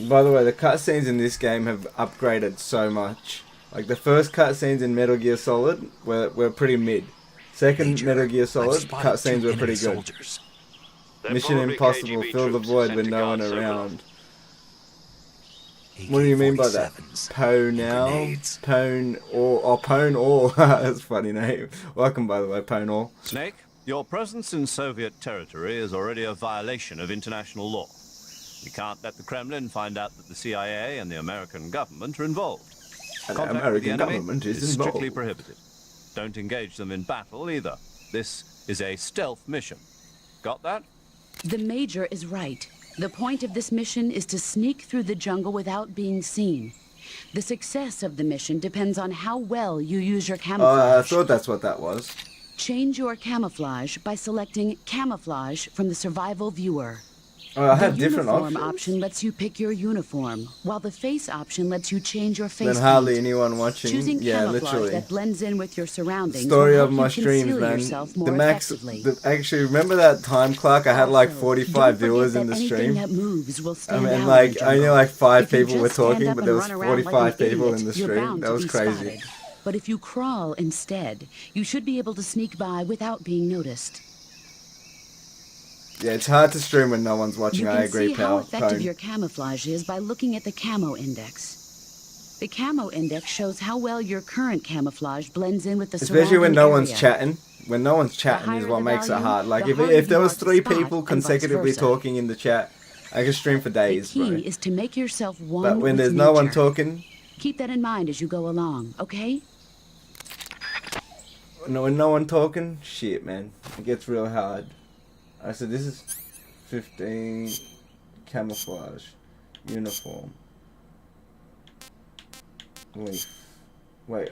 By the way, the cutscenes in this game have upgraded so much. Like, the first cutscenes in Metal Gear Solid were pretty mid. Second Metal Gear Solid cutscenes were pretty good. Mission Impossible, fill the void with no one around. What do you mean by that? Pwn now? Pwn or... Oh, Pwn or. That's a funny name. Welcome, by the way, Pwn or. Snake, your presence in Soviet territory is already a violation of international law. We can't let the Kremlin find out that the CIA and the American government are involved. Contact with the enemy is strictly prohibited. Don't engage them in battle either. This is a stealth mission. Got that? The Major is right. The point of this mission is to sneak through the jungle without being seen. The success of the mission depends on how well you use your camouflage. I thought that's what that was. Change your camouflage by selecting Camouflage from the Survival Viewer. Oh, I have different options. The options. uniform option lets you pick your uniform, while the face option lets you change your face. Then hardly anyone watching. Choosing yeah, camouflage literally. that blends in with your surroundings. Story will of my help you streams, conceal man. yourself more The max. effectively. Actually, remember that time, Clark? I had like 45 viewers in the stream. That moves will stand I mean, out like, in the only jungle. like 5 If you people were just stand talking, up but and there was run around like 45 an people idiot, in the you're stream. bound That to was be crazy. spotted. But if you crawl instead, you should be able to sneak by without being noticed. Yeah, it's hard to stream when no one's watching. I agree, You can see how effective Pwn. your camouflage is by looking at the camo index. The camo index shows how well your current camouflage blends in with the surrounding Especially when no one's area. chatting. When no one's chatting is higher what the makes it value, hard. Like, the harder if there you was are to 3 spot, people and vice consecutively versa. talking in the chat, I could stream for The days, key bro. is to make yourself one But when with there's no one nature. talking, Keep that in mind as you go along, okay? when no one talking, shit, man, it gets real hard. I said this is 15 camouflage uniform leaf. Wait,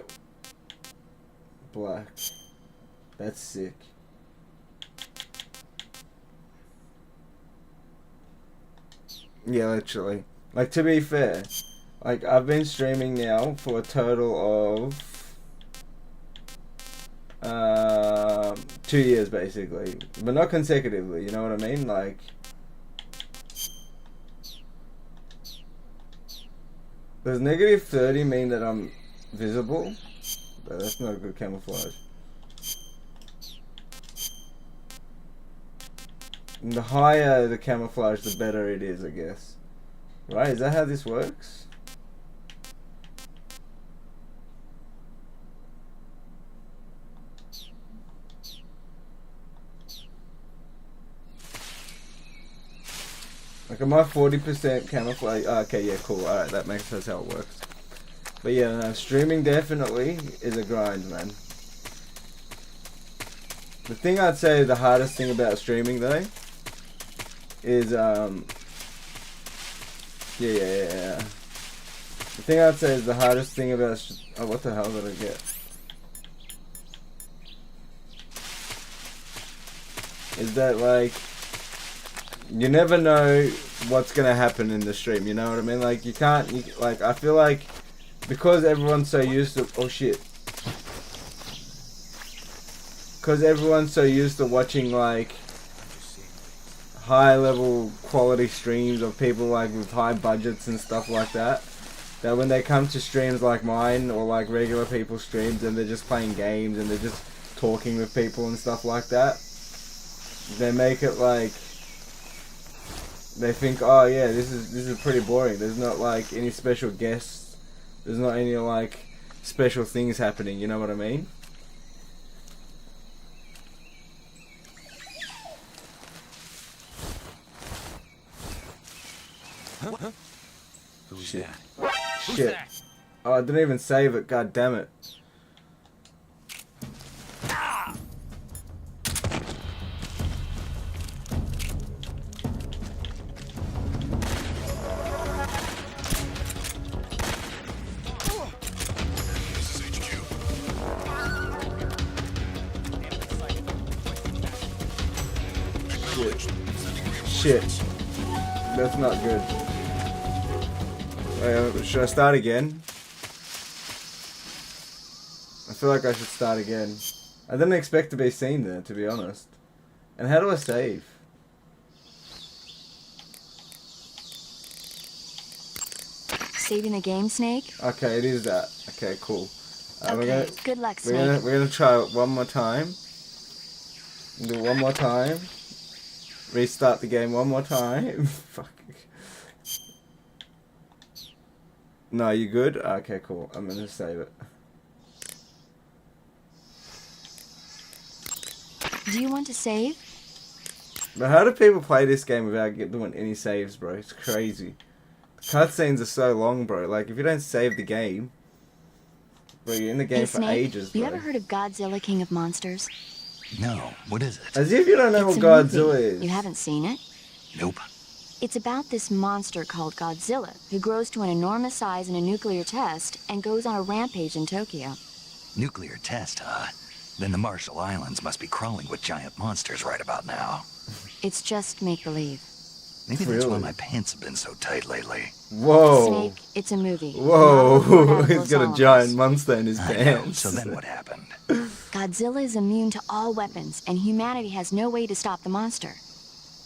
black. That's sick. Yeah, literally. Like, to be fair, like, I've been streaming now for a total of 2 years basically, but not consecutively, you know what I mean? Like, does negative 30 mean that I'm visible? That's not a good camouflage. And the higher the camouflage, the better it is, I guess. Right? Is that how this works? Like, am I 40% camouflage? Oh, okay, yeah, cool. Alright, that makes sense how it works. But yeah, no, streaming definitely is a grind, man. The thing I'd say the hardest thing about streaming, though, is, yeah. The thing I'd say is the hardest thing about... Oh, what the hell did I get? Is that, like... You never know what's gonna happen in the stream, you know what I mean? Like, you can't... like, I feel like... Because everyone's so used to... Oh, shit. Because everyone's so used to watching, like... high-level quality streams of people, like, with high budgets and stuff like that. That when they come to streams like mine, or, like, regular people's streams, and they're just playing games, and they're just talking with people and stuff like that. They make it, like... They think, oh yeah, this is pretty boring. There's not like any special guests. There's not any like special things happening. You know what I mean? Huh? Who's that? Shit. Oh, I didn't even save it. God damn it. Shit. That's not good. Should I start again? I feel like I should start again. I didn't expect to be seen there, to be honest. And how do I save? Saving the game, Snake? Okay, it is that. Okay, cool. Okay, good luck, Snake. We're gonna try it one more time. Do it one more time. Restart the game one more time. Fuck. No, you good? Okay, cool. I'm gonna save it. Do you want to save? But how do people play this game without doing any saves, bro? It's crazy. The cutscenes are so long, bro. Like, if you don't save the game, bro, you're in the game Hey, for Snake, ages, bro. you ever heard of Godzilla, King of Monsters? No, what is it? As if you don't know It's what a Godzilla movie. is. You haven't seen it? Nope. It's about this monster called Godzilla, who grows to an enormous size in a nuclear test and goes on a rampage in Tokyo. Nuclear test, huh? Then the Marshall Islands must be crawling with giant monsters right about now. It's just make-believe. Maybe that's why my pants have been so tight lately. Whoa. Snake, it's a movie. Whoa. He's got a giant monster in his I know, pants. so then what happened? Godzilla is immune to all weapons, and humanity has no way to stop the monster.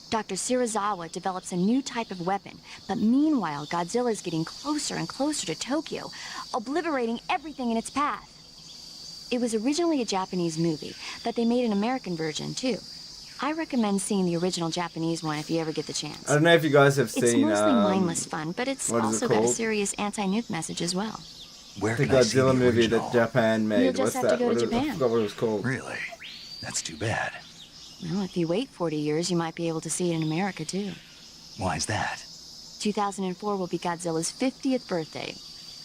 Dr. Serizawa develops a new type of weapon, but meanwhile, Godzilla is getting closer and closer to Tokyo, obliterating everything in its path. It was originally a Japanese movie, but they made an American version, too. I recommend seeing the original Japanese one if you ever get the chance. I don't know if you guys have seen... It's mostly mindless fun, but it's what is also it got a called? serious anti-nuke message as well. Where The can I see the Godzilla movie original? that Japan made. You'll just What's have to that? go to I Japan. forgot what it was called. Really? That's too bad. Well, if you wait 40 years, you might be able to see it in America, too. Why's that? 2004 will be Godzilla's 50th birthday.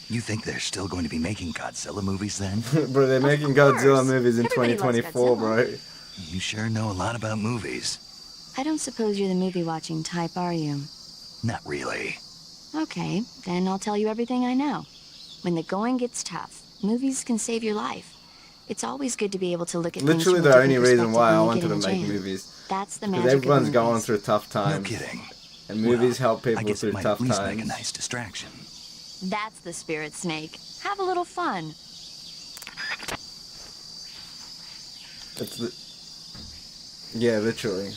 You think they're still going to be making Godzilla movies then? Bro, they're making course. Godzilla movies in Everybody loves 2024, Godzilla. bro. You sure know a lot about movies. I don't suppose you're the movie-watching type, are you? Not really. Okay, then I'll tell you everything I know. When the going gets tough, movies can save your life. It's always good to be able to look at things Literally from a the only different reason why I perspective wanted to when you make get in a jam. movies. That's the Because magic everyone's of going movies. through tough No times. kidding. And movies Well, help people I guess through it might tough at least times. make a nice distraction. That's the spirit, Snake. Have a little fun. It's the... Yeah, literally.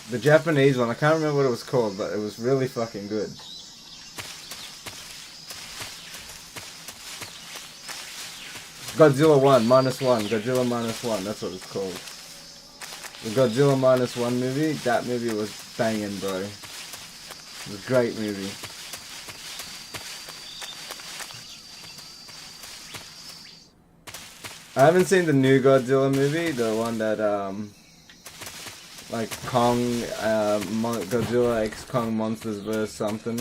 The Japanese one, I can't remember what it was called, but it was really fucking good. Godzilla 1, -1, Godzilla -1, that's what it's called. The Godzilla -1 movie, that movie was banging, bro. It was a great movie. I haven't seen the new Godzilla movie, the one that, like Kong, Godzilla x Kong Monsters vs. something.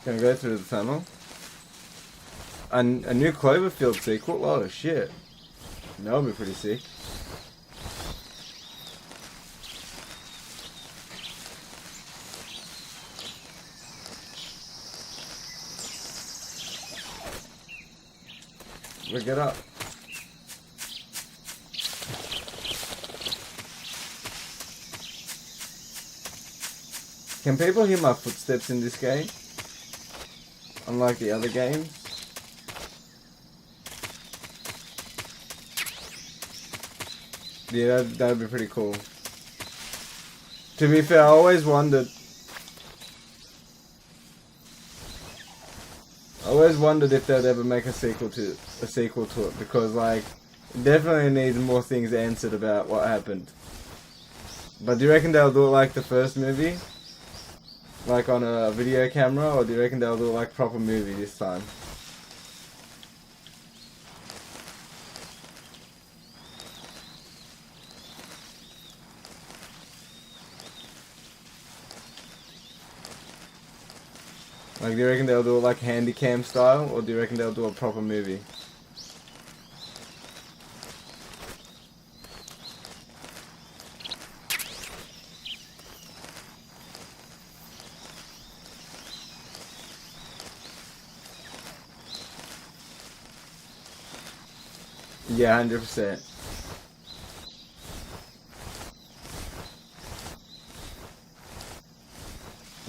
Can I go through the tunnel? A new Cloverfield sequel? Oh shit. That would be pretty sick. Look it up. Can people hear my footsteps in this game? Unlike the other games. Yeah, that'd be pretty cool. To be fair, I always wondered if they'd ever make a sequel to it, because like it definitely needs more things answered about what happened. But do you reckon they'll do it like the first movie? Like on a video camera, or do you reckon they'll do it like proper movie this time? Like, do you reckon they'll do it like handycam style, or do you reckon they'll do a proper movie? Yeah, 100%.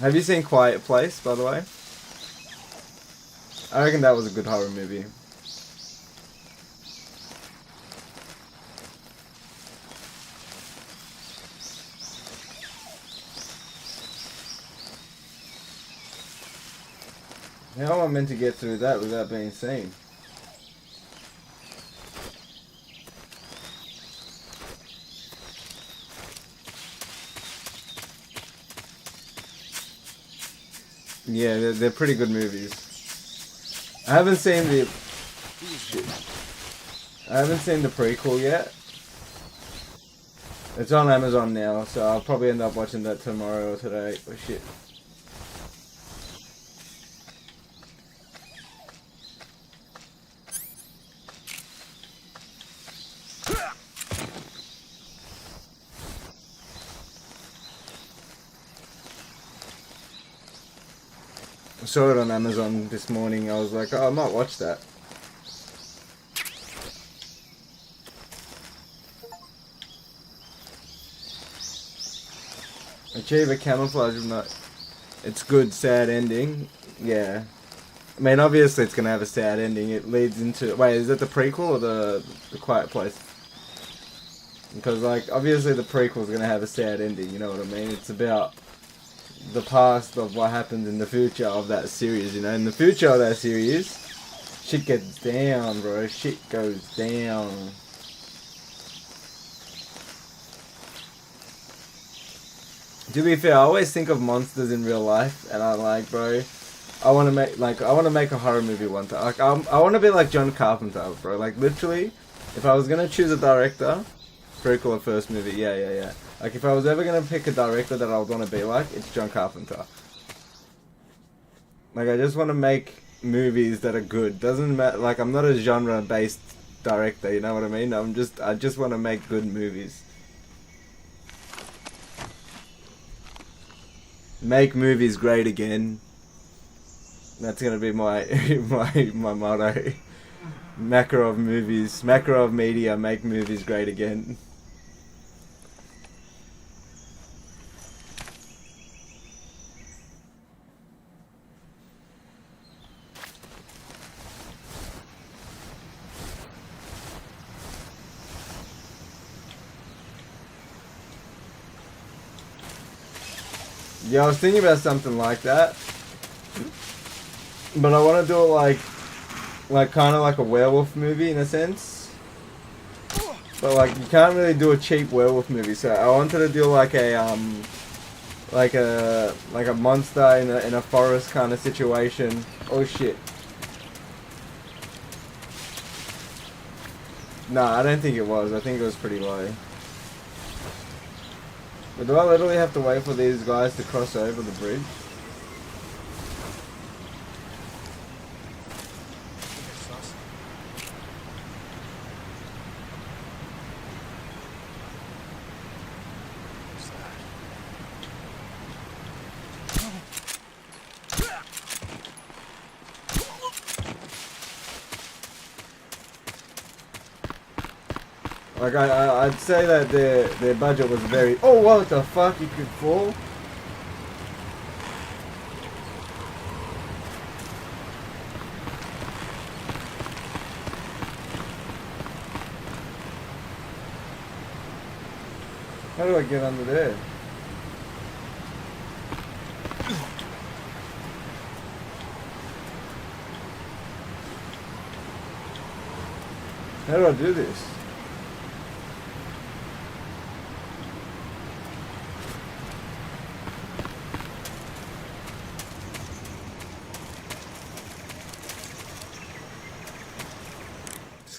Have you seen Quiet Place, by the way? I reckon that was a good horror movie. How am I meant to get through that without being seen? Yeah, they're pretty good movies. I haven't seen the prequel yet. It's on Amazon now, so I'll probably end up watching that tomorrow or today. Oh shit. I saw it on Amazon this morning. I was like, oh, I might watch that. Achieve a camouflage of night. It's good, sad ending. Yeah. I mean, obviously it's going to have a sad ending. It leads into... Wait, is it the prequel or the Quiet Place? Because, like, obviously the prequel is going to have a sad ending, you know what I mean? It's about the past of what happens in the future of that series, you know? In the future of that series, shit gets down, bro. Shit goes down. To be fair, I always think of monsters in real life, and I'm like, bro, I want to make a horror movie one time. Like, I want to be like John Carpenter, bro. Like, literally, if I was gonna choose a director, prequel or first movie, yeah. Like, if I was ever gonna pick a director that I would want to be like, it's John Carpenter. Like, I just want to make movies that are good. Doesn't matter. Like, I'm not a genre-based director. You know what I mean? I just want to make good movies. Make movies great again. That's gonna be my my motto. Makarov movies, Makarov media, make movies great again. Yeah, I was thinking about something like that, but I want to do it like kind of like a werewolf movie in a sense. But like you can't really do a cheap werewolf movie, so I wanted to do like a monster in a forest kind of situation. Oh shit. Nah, I don't think it was. I think it was pretty low. But do I literally have to wait for these guys to cross over the bridge? Like I'd say that their budget was very. Oh, what the fuck! You could fall. How do I get under there? How do I do this?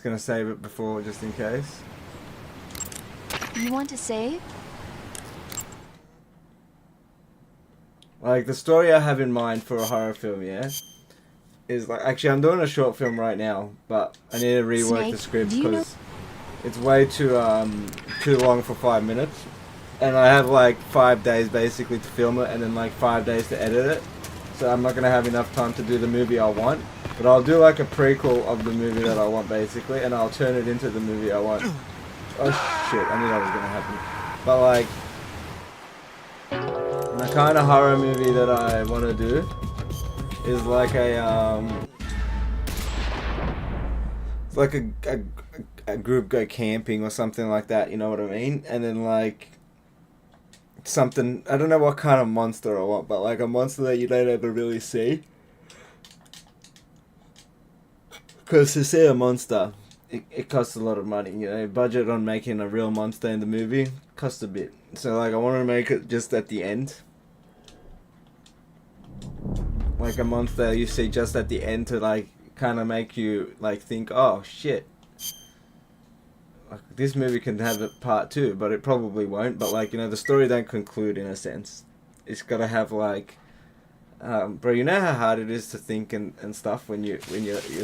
Gonna save it before just in case. You want to save? Like the story I have in mind for a horror film, yeah, is like actually I'm doing a short film right now, but I need to rework Snake, the script do you know- because it's way too long for 5 minutes, and I have like 5 days basically to film it and then like 5 days to edit it. So I'm not gonna have enough time to do the movie I want. But I'll do like a prequel of the movie that I want basically, and I'll turn it into the movie I want. Oh shit, I knew that was gonna happen. But like, the kind of horror movie that I want to do is like it's like a group go camping or something like that, you know what I mean? And then like something, I don't know what kind of monster I want, but like a monster that you don't ever really see. Because to see a monster, it costs a lot of money, you know. Budget on making a real monster in the movie costs a bit. So like I want to make it just at the end. Like a monster you see just at the end to like kind of make you like think, oh shit. Like, this movie can have a part 2, but it probably won't. But like, you know, the story don't conclude in a sense. It's got to have like... bro, you know how hard it is to think and stuff when you're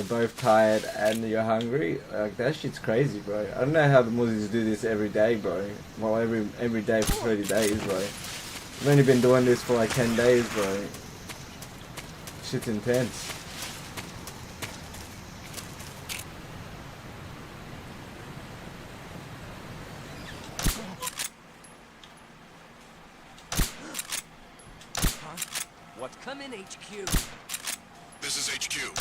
both tired and you're hungry? Like, that shit's crazy, bro. I don't know how the Muslims do this every day, bro. Well, every day for 30 days, bro. I've only been doing this for like 10 days, bro. Shit's intense. What's coming, HQ? This is HQ.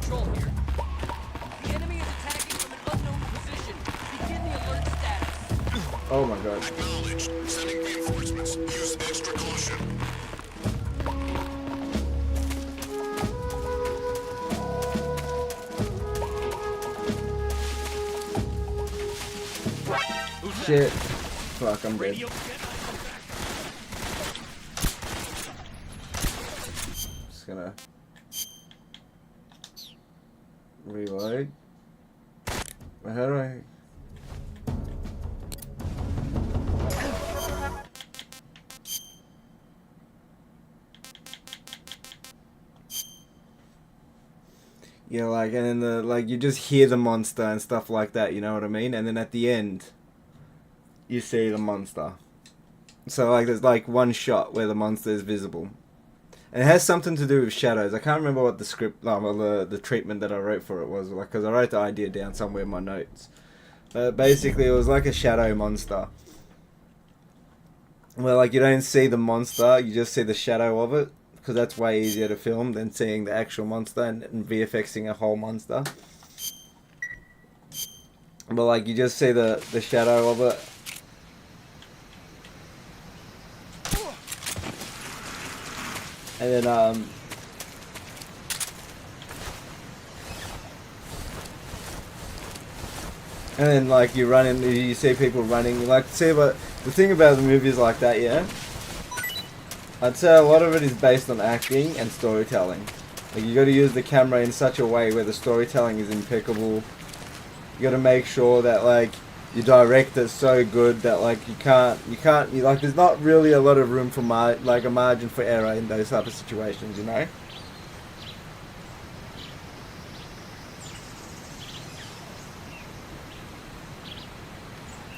Control here. The enemy is attacking from an unknown position. Begin the alert status. Oh my god. Acknowledged. Sending reinforcements. Use extra caution. Shit. Fuck, I'm dead. Just gonna reload. How do I... Yeah, like, and then the, like, you just hear the monster and stuff like that, you know what I mean? And then at the end, you see the monster. So, like, there's, like, one shot where the monster is visible. And it has something to do with shadows. I can't remember what the script, well, the treatment that I wrote for it was, like, because I wrote the idea down somewhere in my notes. But basically, it was like a shadow monster. Where, like, you don't see the monster, you just see the shadow of it. Because that's way easier to film than seeing the actual monster and VFXing a whole monster. But, like, you just see the shadow of it. And then like you run in, you see people running. You like see, but the thing about the movies like that, yeah, I'd say a lot of it is based on acting and storytelling. Like you got to use the camera in such a way where the storytelling is impeccable. You got to make sure that like your director's so good that like you can't like there's not really a lot of room for a margin for error in those type of situations, you know.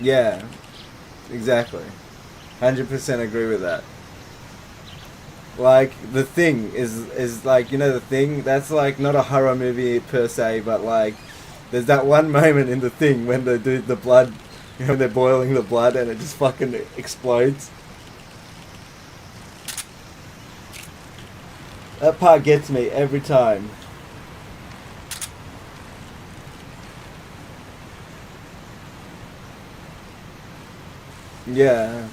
Yeah, exactly. 100% agree with that. Like The Thing is like, you know, The Thing, that's like not a horror movie per se, but like there's that one moment in The Thing when they do the blood, you know, when they're boiling the blood and it just fucking explodes. That part gets me every time. Yeah.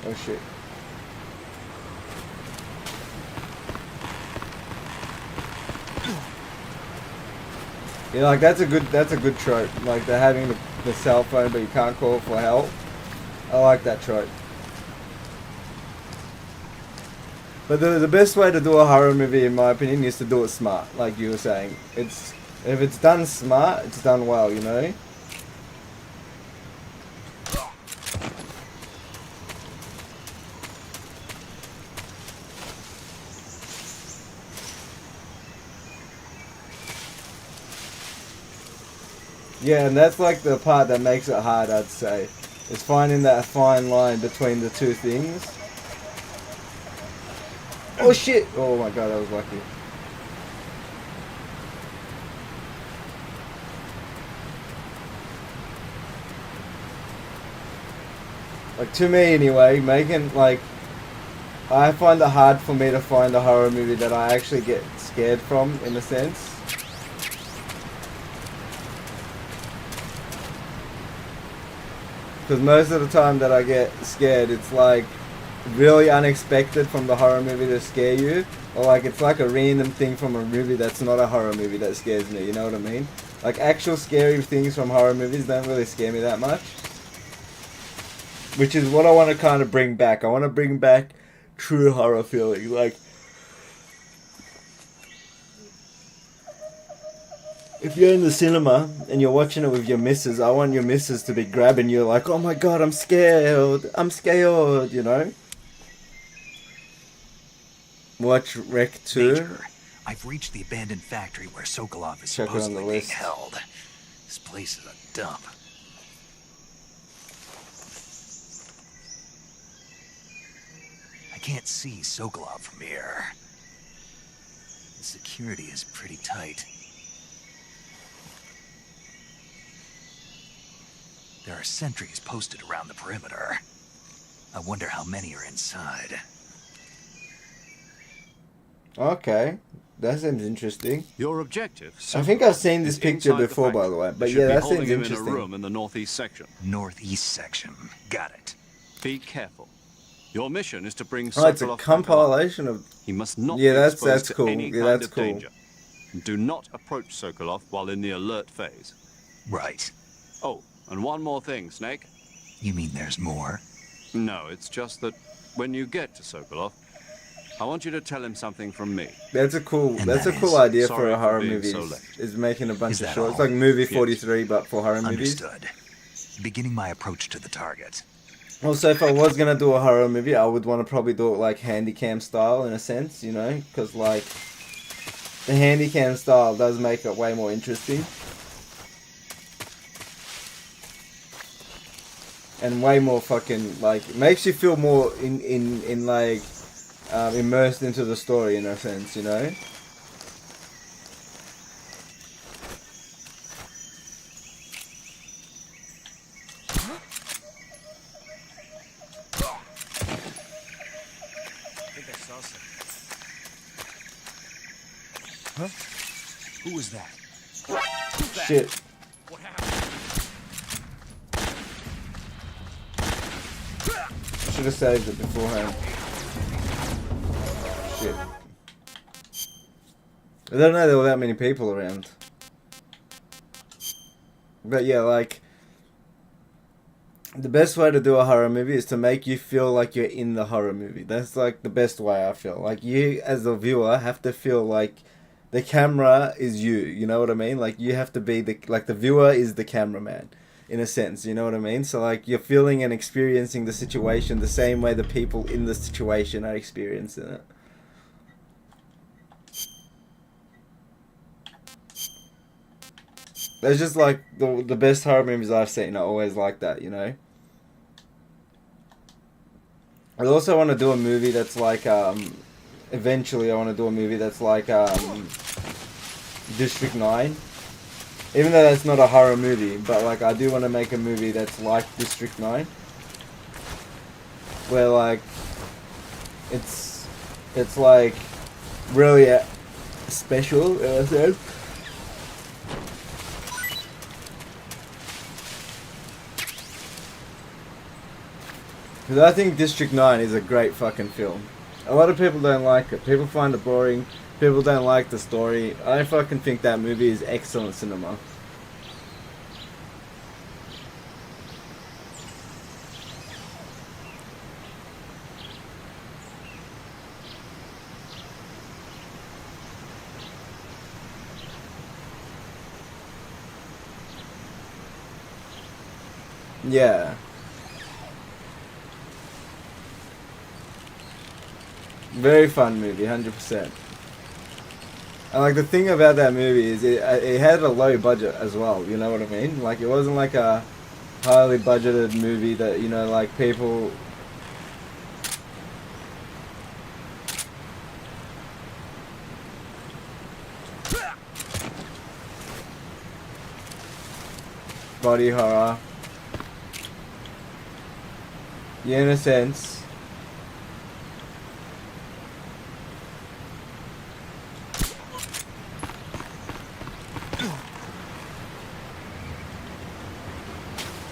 Oh shit. You know, like that's a good trope. Like they're having the cell phone but you can't call for help. I like that trope. But the best way to do a horror movie, in my opinion, is to do it smart, like you were saying. If it's done smart, it's done well, you know? Yeah, and that's like the part that makes it hard, I'd say. Is finding that fine line between the two things. Oh shit! Oh my god, I was lucky. Like, to me anyway, making, like, I find it hard for me to find a horror movie that I actually get scared from, in a sense. Because most of the time that I get scared, it's like really unexpected from the horror movie to scare you. Or like it's like a random thing from a movie that's not a horror movie that scares me, you know what I mean? Like actual scary things from horror movies don't really scare me that much. Which is what I want to kind of bring back. I want to bring back true horror feeling. Like, if you're in the cinema and you're watching it with your missus, I want your missus to be grabbing you like, oh my god, I'm scared, you know? Watch Rec 2. Major, I've reached the abandoned factory where Sokolov is supposedly being held. This place is a dump. I can't see Sokolov from here. The security is pretty tight. There are sentries posted around the perimeter. I wonder how many are inside. Okay, that seems interesting. Your objective? I think I've seen this picture before, by the way. But yeah, that seems interesting. In a room in the northeast section. Northeast section. Got it. Be careful. Your mission is to bring Sokolov. Oh, it's a compilation of. He must not. Yeah, be that's exposed cool. To any Yeah, kind that's of cool. danger. Do not approach Sokolov while in the alert phase. Right. Oh, and one more thing, Snake. You mean there's more? No, it's just that when you get to Sokolov, I want you to tell him something from me. That's a cool idea for a horror movie. Is making a bunch of shorts. It's like movie 43, but for horror movies. Understood. beginning my approach to the target. Also, if I was gonna do a horror movie, I would want to probably do it like handycam style in a sense, you know, because like the handycam style does make it way more interesting and way more fucking like it makes you feel more in like immersed into the story in a sense, you know. Huh? Who was that? Shit. What happened? Should have saved it beforehand. Shit. I don't know there were that many people around. But yeah, like the best way to do a horror movie is to make you feel like you're in the horror movie. That's like the best way I feel. Like you as the viewer have to feel like the camera is you know what I mean? Like you have to be the viewer is the cameraman in a sense, you know what I mean? So like you're feeling and experiencing the situation the same way the people in the situation are experiencing it. It's just like the best horror movies I've seen are always like that, you know? I also want to do a movie that's like, eventually I want to do a movie that's like, District 9. Even though that's not a horror movie, but like I do want to make a movie that's like District 9. Where like, it's like really special in a sense. Because I think District 9 is a great fucking film. A lot of people don't like it. People find it boring. People don't like the story. I fucking think that movie is excellent cinema. Yeah. Very fun movie, 100%. And like the thing about that movie is it had a low budget as well, you know what I mean? Like it wasn't like a highly budgeted movie that, you know, like people... Body horror. Yeah, in a sense.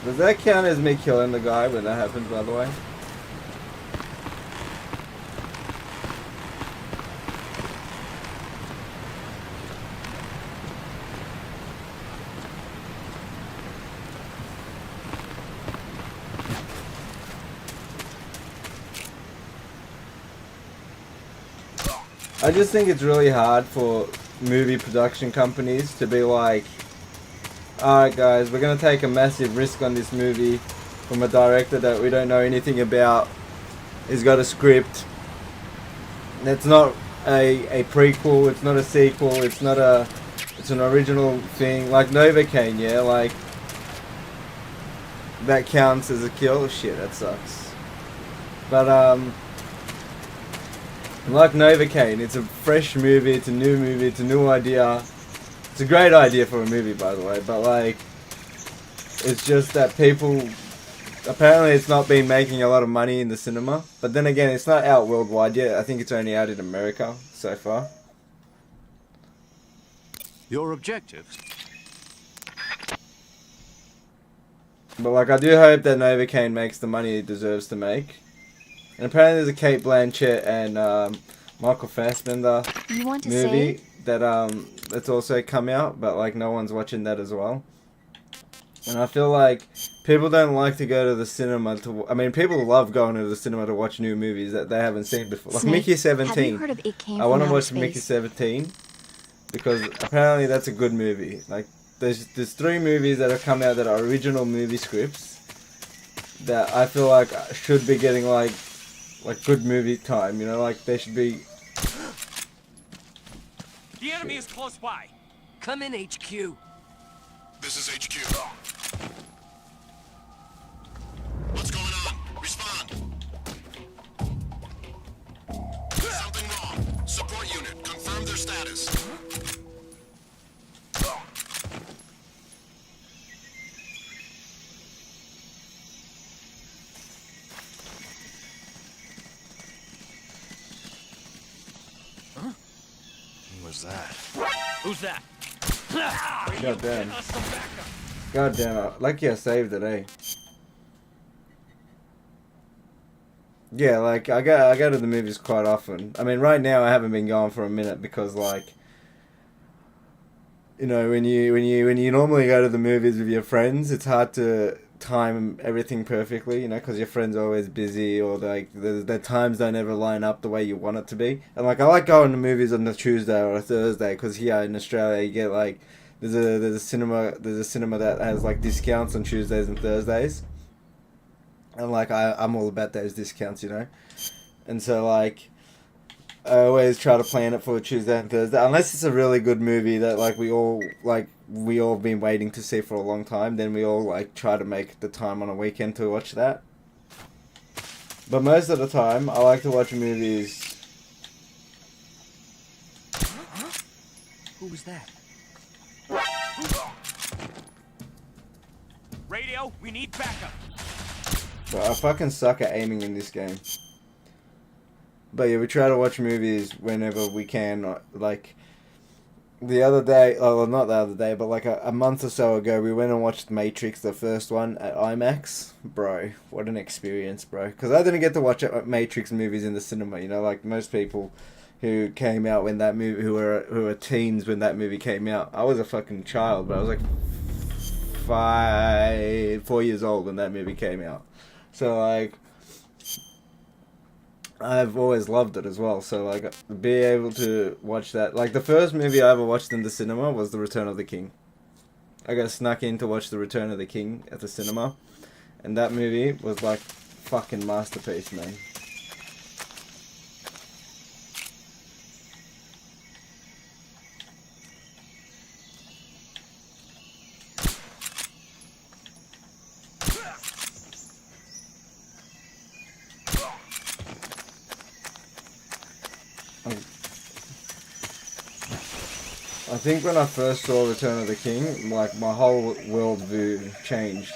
Does that count as me killing the guy when that happens, by the way? I just think it's really hard for movie production companies to be like, alright guys, we're going to take a massive risk on this movie from a director that we don't know anything about. He's got a script. It's not a prequel, it's not a sequel, it's an original thing. Like Novocaine, yeah, like that counts as a kill. Shit, that sucks. But like Novocaine, it's a fresh movie, it's a new movie, it's a new idea. It's a great idea for a movie, by the way, but like, it's just that people, apparently it's not been making a lot of money in the cinema, but then again, it's not out worldwide yet. I think it's only out in America so far. Your objectives? But like, I do hope that Novocaine makes the money it deserves to make. And apparently there's a Kate Blanchett and Michael Fassbender movie that's also come out, but like no one's watching that as well. And I feel like people don't like to go to the cinema to... I mean, people love going to the cinema to watch new movies that they haven't seen before. Like Snake, Mickey 17. have you heard of It Came I want to from watch Outer Mickey Space? 17 because apparently that's a good movie. Like, there's 3 movies that have come out that are original movie scripts that I feel like should be getting like good movie time. You know, like they should be. The enemy is close by. Come in, HQ. This is HQ. What's going on? Respond. There's something wrong. Support unit, confirm their status. Who was that? Who's that? God damn. God damn it. Lucky I saved it, eh? Yeah, like, I go to the movies quite often. I mean, right now I haven't been going for a minute because, like, you know, when you normally go to the movies with your friends, it's hard to time everything perfectly, you know, because your friends are always busy, or like the times don't ever line up the way you want it to be. And like, I like going to movies on a Tuesday or a Thursday because here in Australia you get like there's a cinema that has like discounts on Tuesdays and Thursdays, and like I'm all about those discounts, you know. And so like I always try to plan it for Tuesday and Thursday, unless it's a really good movie that like we all been waiting to see for a long time. Then we all like try to make the time on a weekend to watch that. But most of the time, I like to watch movies. Who was that? Radio, we need backup. But I fucking suck at aiming in this game. But yeah, we try to watch movies whenever we can. Like the other day, well, not the other day, but like a month or so ago, we went and watched Matrix, the first one, at IMAX. Bro, what an experience, bro. Because I didn't get to watch Matrix movies in the cinema, you know, like most people who came out when that movie, who were teens when that movie came out. I was a fucking child, but I was like 4 years old when that movie came out. So like, I've always loved it as well. So like, be able to watch that. Like the first movie I ever watched in the cinema was The Return of the King. I got snuck in to watch The Return of the King at the cinema, and that movie was like fucking masterpiece, man. I think when I first saw Return of the King, like my whole worldview changed.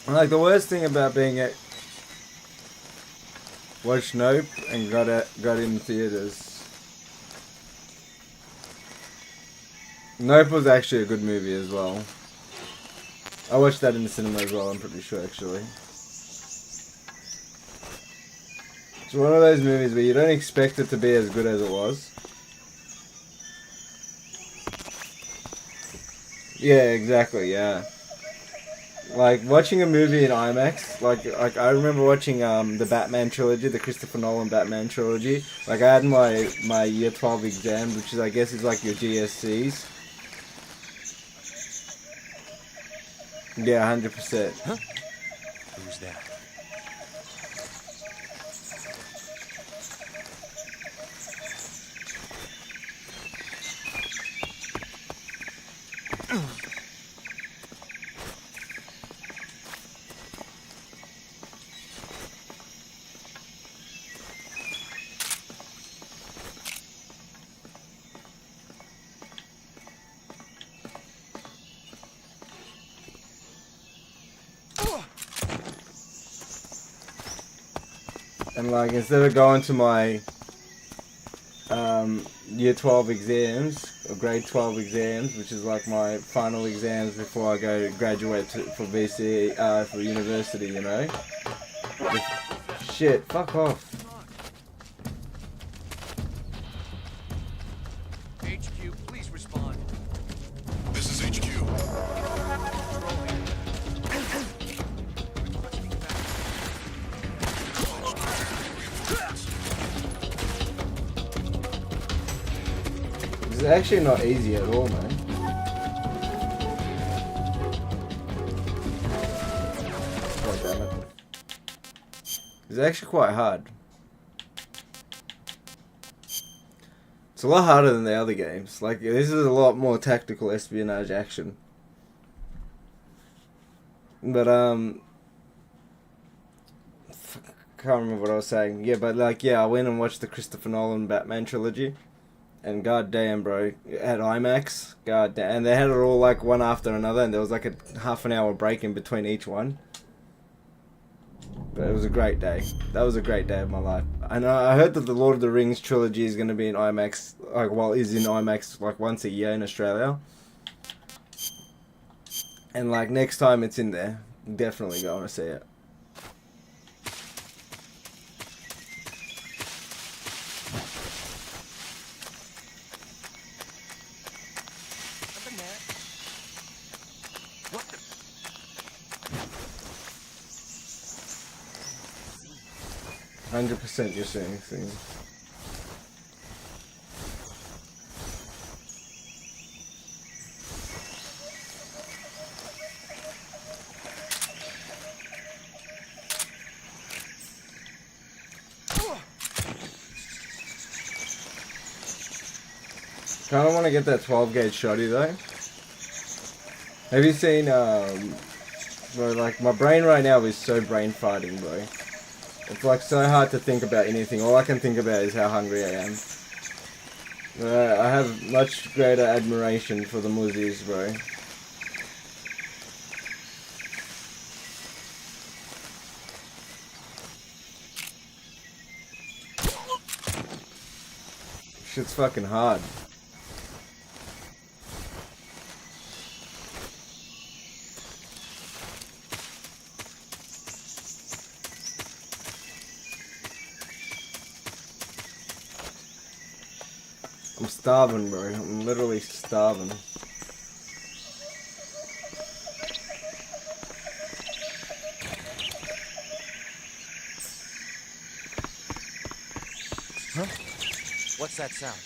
Like the worst thing about being at watched Nope and got in theaters. Nope was actually a good movie as well. I watched that in the cinema as well, I'm pretty sure actually. It's one of those movies where you don't expect it to be as good as it was. Yeah, exactly, yeah. Like, watching a movie in IMAX, like I remember watching the Batman trilogy, the Christopher Nolan Batman trilogy. Like, I had my year 12 exam, which is, I guess, is like your GSCs. Yeah, 100%. Huh? Who's that? And like, instead of going to my year 12 exams, grade 12 exams, which is like my final exams before I go to graduate for VC, for university, you know? Shit, fuck off. HQ, please respond. This is HQ. It's actually not easy at all, man. God damn it. It's actually quite hard. It's a lot harder than the other games. Like, this is a lot more tactical espionage action. But, fuck, I can't remember what I was saying. Yeah, but, like, yeah, I went and watched the Christopher Nolan Batman trilogy. And goddamn, bro, it had IMAX. Goddamn. And they had it all, like, one after another. And there was, like, a half an hour break in between each one. But it was a great day. That was a great day of my life. And I heard that the Lord of the Rings trilogy is going to be in IMAX, like, well, is in IMAX, like, once a year in Australia. And, like, next time it's in there, definitely going to see it. What the? 100% you're seeing things. Kind of want to get that 12 gauge shotty though. Have you seen, bro, like, my brain right now is so brain fighting, bro. It's like so hard to think about anything. All I can think about is how hungry I am. I have much greater admiration for the Muzzies, bro. Shit's fucking hard. I'm starving, bro. I'm literally starving. Huh? What's that sound?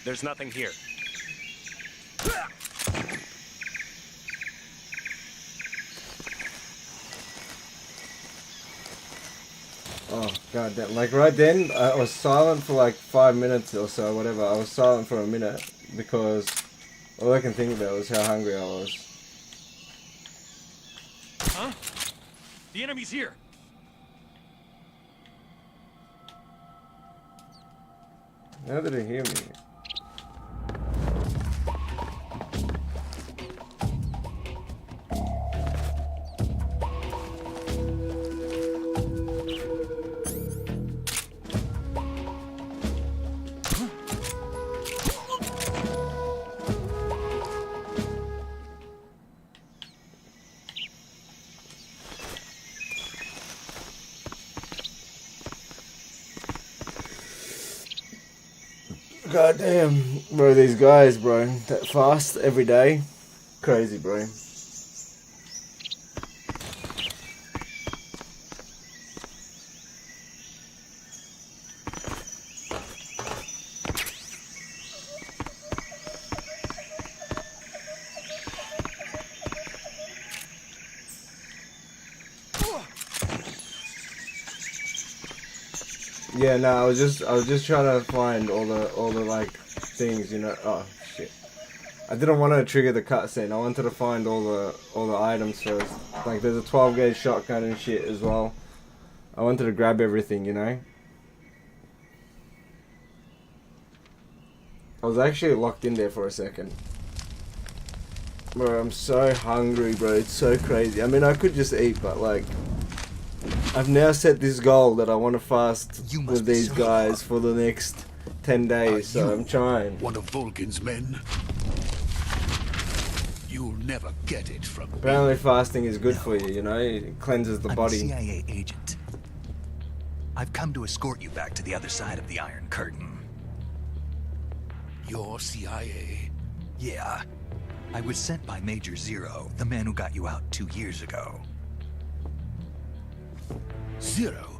There's nothing here. Oh, goddamn. Like, right then, I was silent for like 5 minutes or so, whatever. I was silent for a minute because all I can think about was how hungry I was. Huh? The enemy's here. How did he hear me? Goddamn, bro, these guys, bro, that fast every day, crazy, bro. Yeah, no, I was just trying to find all the like things, you know. Oh shit! I didn't want to trigger the cutscene. I wanted to find all the items first. Like, there's a 12 gauge shotgun and shit as well. I wanted to grab everything, you know. I was actually locked in there for a second. Bro, I'm so hungry, bro. It's so crazy. I mean, I could just eat, but like, I've now set this goal that I want to fast with these guys for the next 10 days, so I'm trying. One of Volgin's men? You'll never get it from me. Apparently fasting is good for you, you know? It cleanses the body. I'm a CIA agent. I've come to escort you back to the other side of the Iron Curtain. You're CIA? Yeah. I was sent by Major Zero, the man who got you out 2 years ago. Zero?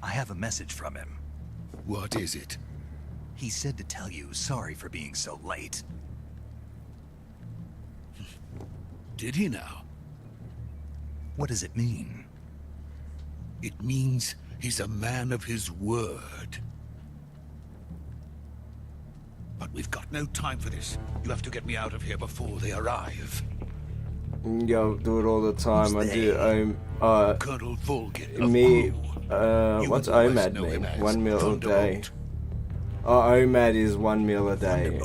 I have a message from him. What is it? He said to tell you sorry for being so late. Did he now? What does it mean? It means he's a man of his word. But we've got no time for this. You have to get me out of here before they arrive. Yo, do it all the time. I do. Colonel Volgin. Me. What's OMAD mean? 1 meal a day. Oh, OMAD is 1 meal a day.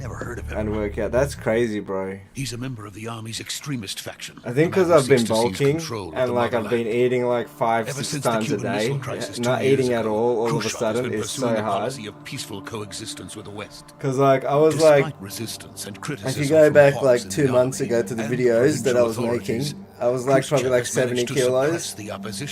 Never heard of him. And workout. That's crazy, bro. He's a member of the army's extremist faction. I think because I've been bulking and like I've been eating like 5-6 times a day, not eating at all of a sudden is so hard. Peaceful coexistence with the West. Because like I was like, if you go back like 2 months ago to the videos that I was making, I was like probably like 70 kilos.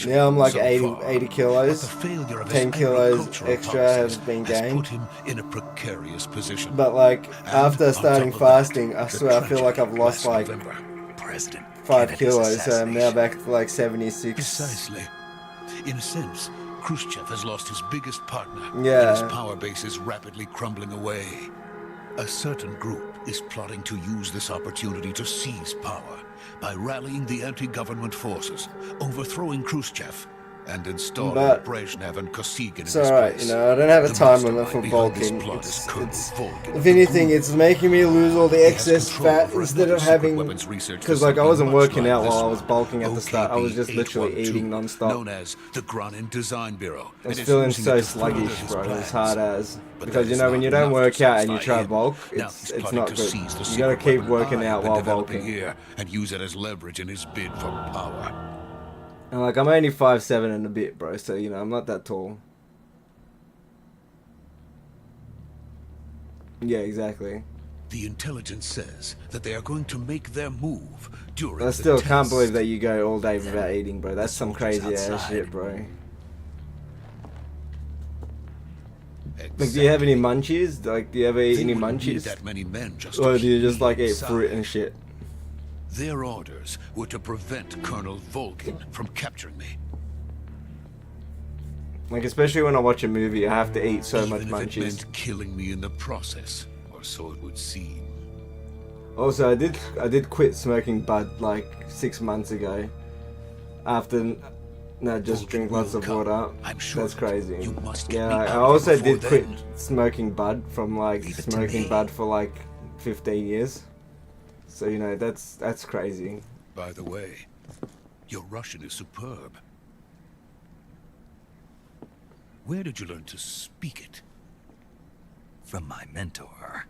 Now I'm like 80 kilos. 10 kilos extra has been gained. In a precarious position. But like after starting fasting, I swear I feel like I've lost like 5 kilos. So I'm now back to like 76. Precisely. In a sense, Khrushchev has lost his biggest partner. Yeah. And his power base is rapidly crumbling away. A certain group is plotting to use this opportunity to seize power by rallying the anti-government forces, overthrowing Khrushchev, and installing Brezhnev and Kosygin in his place. It's alright, you know, I don't have a time limit for bulking. If anything, it's making me lose all the excess fat instead of having... Because, like, I wasn't working out while I was bulking at the start. I was just literally eating non-stop. Known as the Granin Design Bureau. I was feeling so sluggish, bro, as hard as... Because, you know, when you don't work out and you try to bulk, it's not good. You gotta keep working out while bulking. And use it as leverage in his bid for power. And like, I'm only 5'7" and a bit, bro, so, you know, I'm not that tall. Yeah, exactly. The intelligence says that they are going to make their move during I still can't believe that you go all day without eating, bro. That's some crazy ass shit, bro. Like, do you have any munchies? Like, do you ever eat any munchies? Or do you just, like, eat fruit and shit? Their orders were to prevent Colonel Volgin from capturing me. Like, especially when I watch a movie, I have to eat so much munchies. It meant killing me in the process, or so it would seem. Also, I did quit smoking bud like 6 months ago. After just drink lots of water. I'm sure that's crazy. You must yeah, I also did quit smoking bud from like smoking bud for like 15 years. So, you know, that's crazy. By the way, your Russian is superb. Where did you learn to speak it? From my mentor.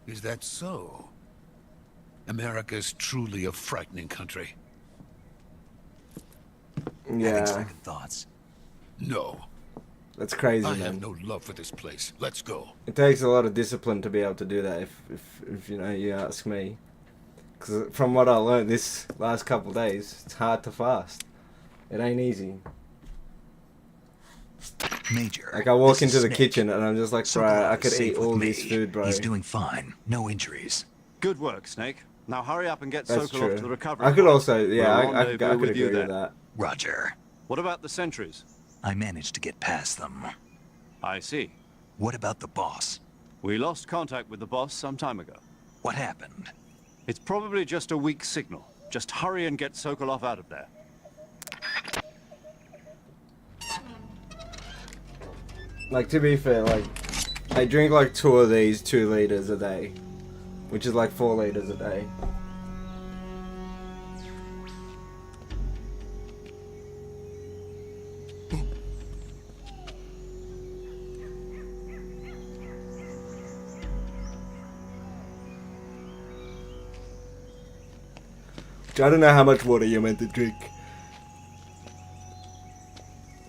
Is that so? America is truly a frightening country. Having second thoughts. No. That's crazy, man. I have no love for this place. Let's go. It takes a lot of discipline to be able to do that, if you know, you ask me. Because from what I learned this last couple of days, it's hard to fast. It ain't easy. Major. Like, I walk into the kitchen and I'm just like, bro, I could eat all this food, bro. He's doing fine. No injuries. Good work, Snake. Now hurry up and get Sokolov to the recovery. I could also, yeah, I could agree with that. Roger. What about the sentries? I managed to get past them. I see. What about the boss? We lost contact with the boss some time ago. What happened? It's probably just a weak signal. Just hurry and get Sokolov out of there. Like, to be fair, like, I drink like 2 of these 2 liters a day, which is like 4 liters a day. I don't know how much water you're meant to drink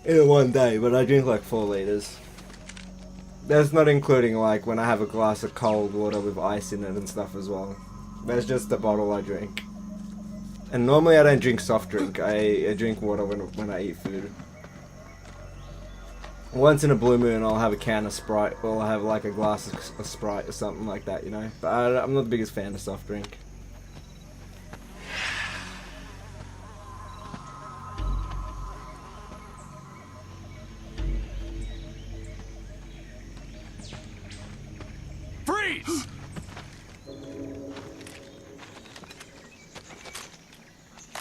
in one day, but I drink like 4 liters. That's not including like when I have a glass of cold water with ice in it and stuff as well. That's just the bottle I drink. And normally I don't drink soft drink. I drink water when I eat food. Once in a blue moon I'll have a can of Sprite, or I'll have like a glass of Sprite or something like that, you know. But I'm not the biggest fan of soft drink. Freeze!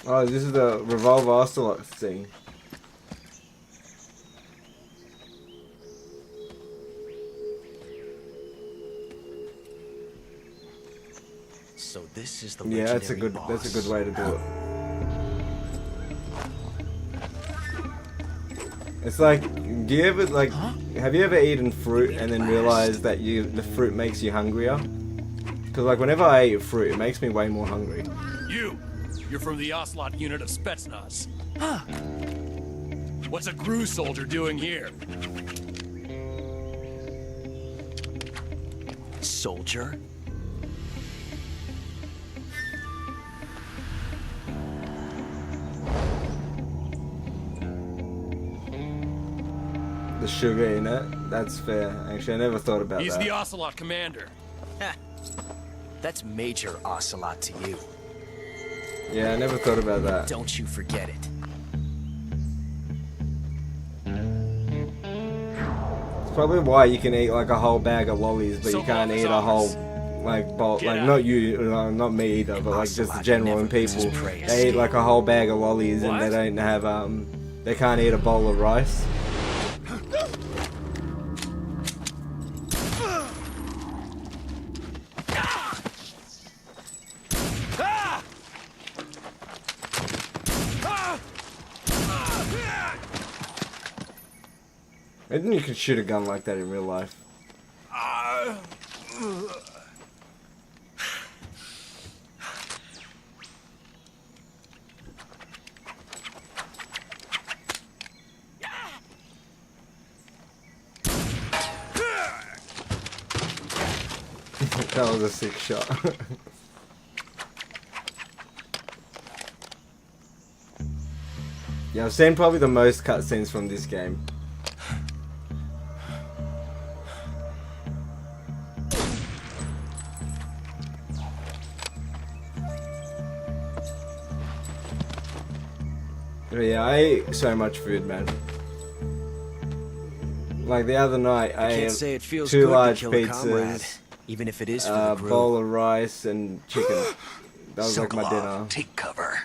Oh, this is the revolver ocelot thing. So this is the Yeah, that's a legendary good boss. that's a good way to do it. It's like, do you ever like, have you ever eaten fruit and then realized that the fruit makes you hungrier? Because like whenever I eat fruit, it makes me way more hungry. You're from the Ocelot unit of Spetsnaz. Huh. What's a crew soldier doing here? Soldier? The sugar in it, that's fair. Actually, I never thought about He's that. the Ocelot commander. That's Major Ocelot to you. Yeah, I never thought about that. Don't you forget it. It's probably why you can eat like a whole bag of lollies, but you can't eat a whole like bowl. Like not you, not me either, but like just the general people. They eat like a whole bag of lollies and they don't have they can't eat a bowl of rice. I didn't know you could shoot a gun like that in real life. That was a sick shot. Yeah, I've seen probably the most cutscenes from this game. But yeah, I ate so much food, man. Like the other night, I ate 2 large pizzas, even if it is for the a bowl of rice and chicken. That was like my dinner. Take cover.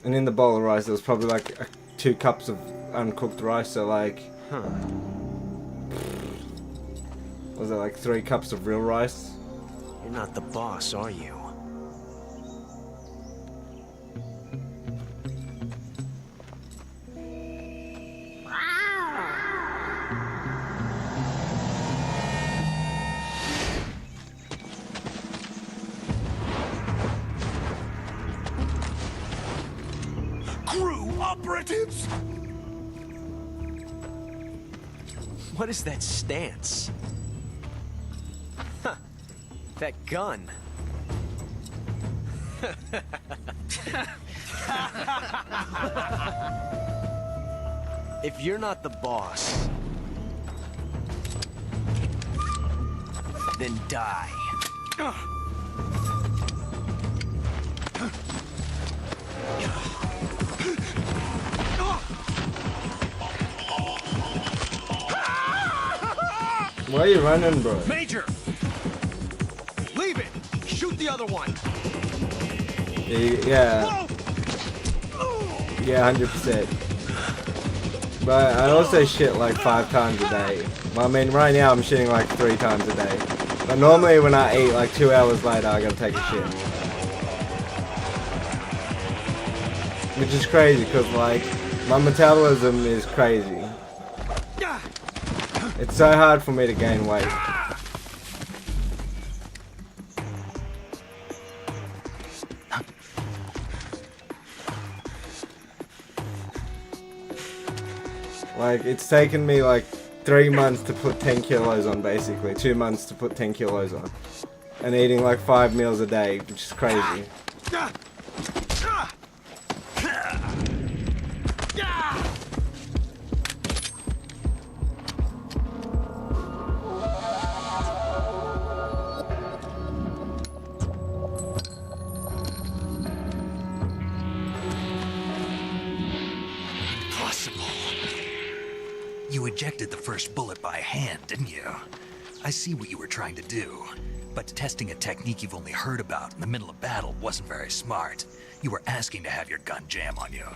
And in the bowl of rice, there was probably like 2 cups of uncooked rice, so like... Was it like 3 cups of real rice? You're not the boss, are you? Crew operatives! What is that stance? Huh. That gun. If you're not the boss, then die. Why are you running, bro? Major! Leave it! Shoot the other one! Yeah. Yeah, 100%. But I also shit like 5 times a day. Well, I mean, right now I'm shitting like 3 times a day. But normally when I eat, like 2 hours later, I gotta take a shit. Which is crazy, because like, my metabolism is crazy. It's so hard for me to gain weight. Like, it's taken me like 3 months to put 10 kilos on, basically. 2 months to put 10 kilos on. And eating like 5 meals a day, which is crazy. You ejected the first bullet by hand, didn't you? I see what you were trying to do, but testing a technique you've only heard about in the middle of battle wasn't very smart. You were asking to have your gun jam on you.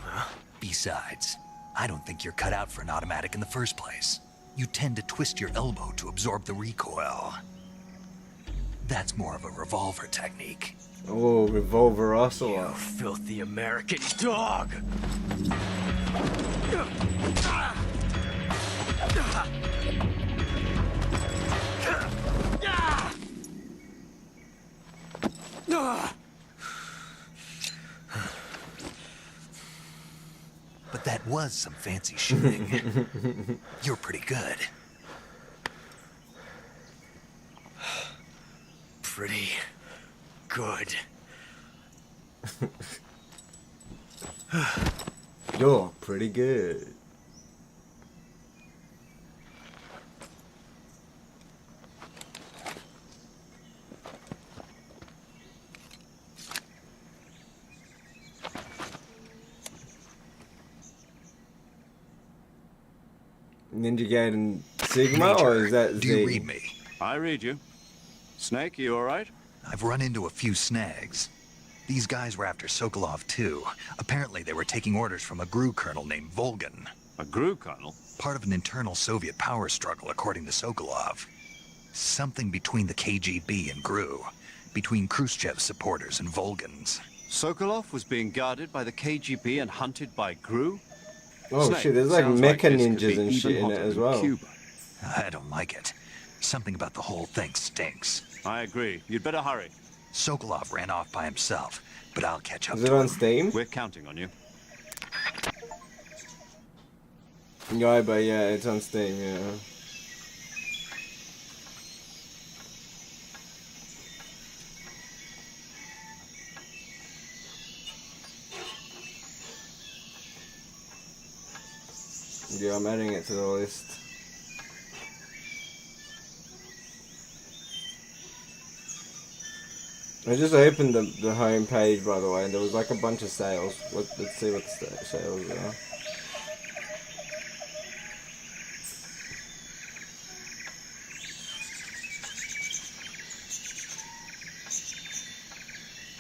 Besides, I don't think you're cut out for an automatic in the first place. You tend to twist your elbow to absorb the recoil. That's more of a revolver technique. Oh, revolver also. You filthy American dog! But that was some fancy shooting. You're pretty good. Pretty good. You're pretty good. Ninja Gaiden Sigma, Major, or is that Z? do you read me? I read you. Snake, you alright? I've run into a few snags. These guys were after Sokolov too. Apparently they were taking orders from a GRU colonel named Volgan. A GRU colonel? Part of an internal Soviet power struggle, according to Sokolov. Something between the KGB and GRU. Between Khrushchev's supporters and Volgan's. Sokolov was being guarded by the KGB and hunted by GRU? Oh Snake, shit, there's like sounds mecha this could ninjas be and even shit in it hotter as than well. Cuba. I don't like it. Something about the whole thing stinks. I agree. You'd better hurry. Sokolov ran off by himself, but I'll catch up Is to it him. on Steam? We're counting on you. Yeah, but yeah, it's on Steam, yeah. Yeah, I'm adding it to the list. I just opened the home page, by the way, and there was like a bunch of sales. Let's see what the sales are.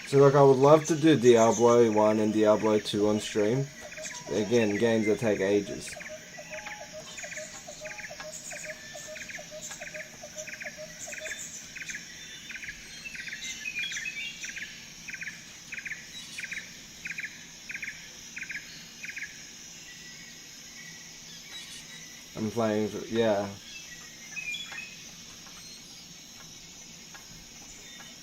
So like, I would love to do Diablo 1 and Diablo 2 on stream. Again, games that take ages. I'm playing, yeah.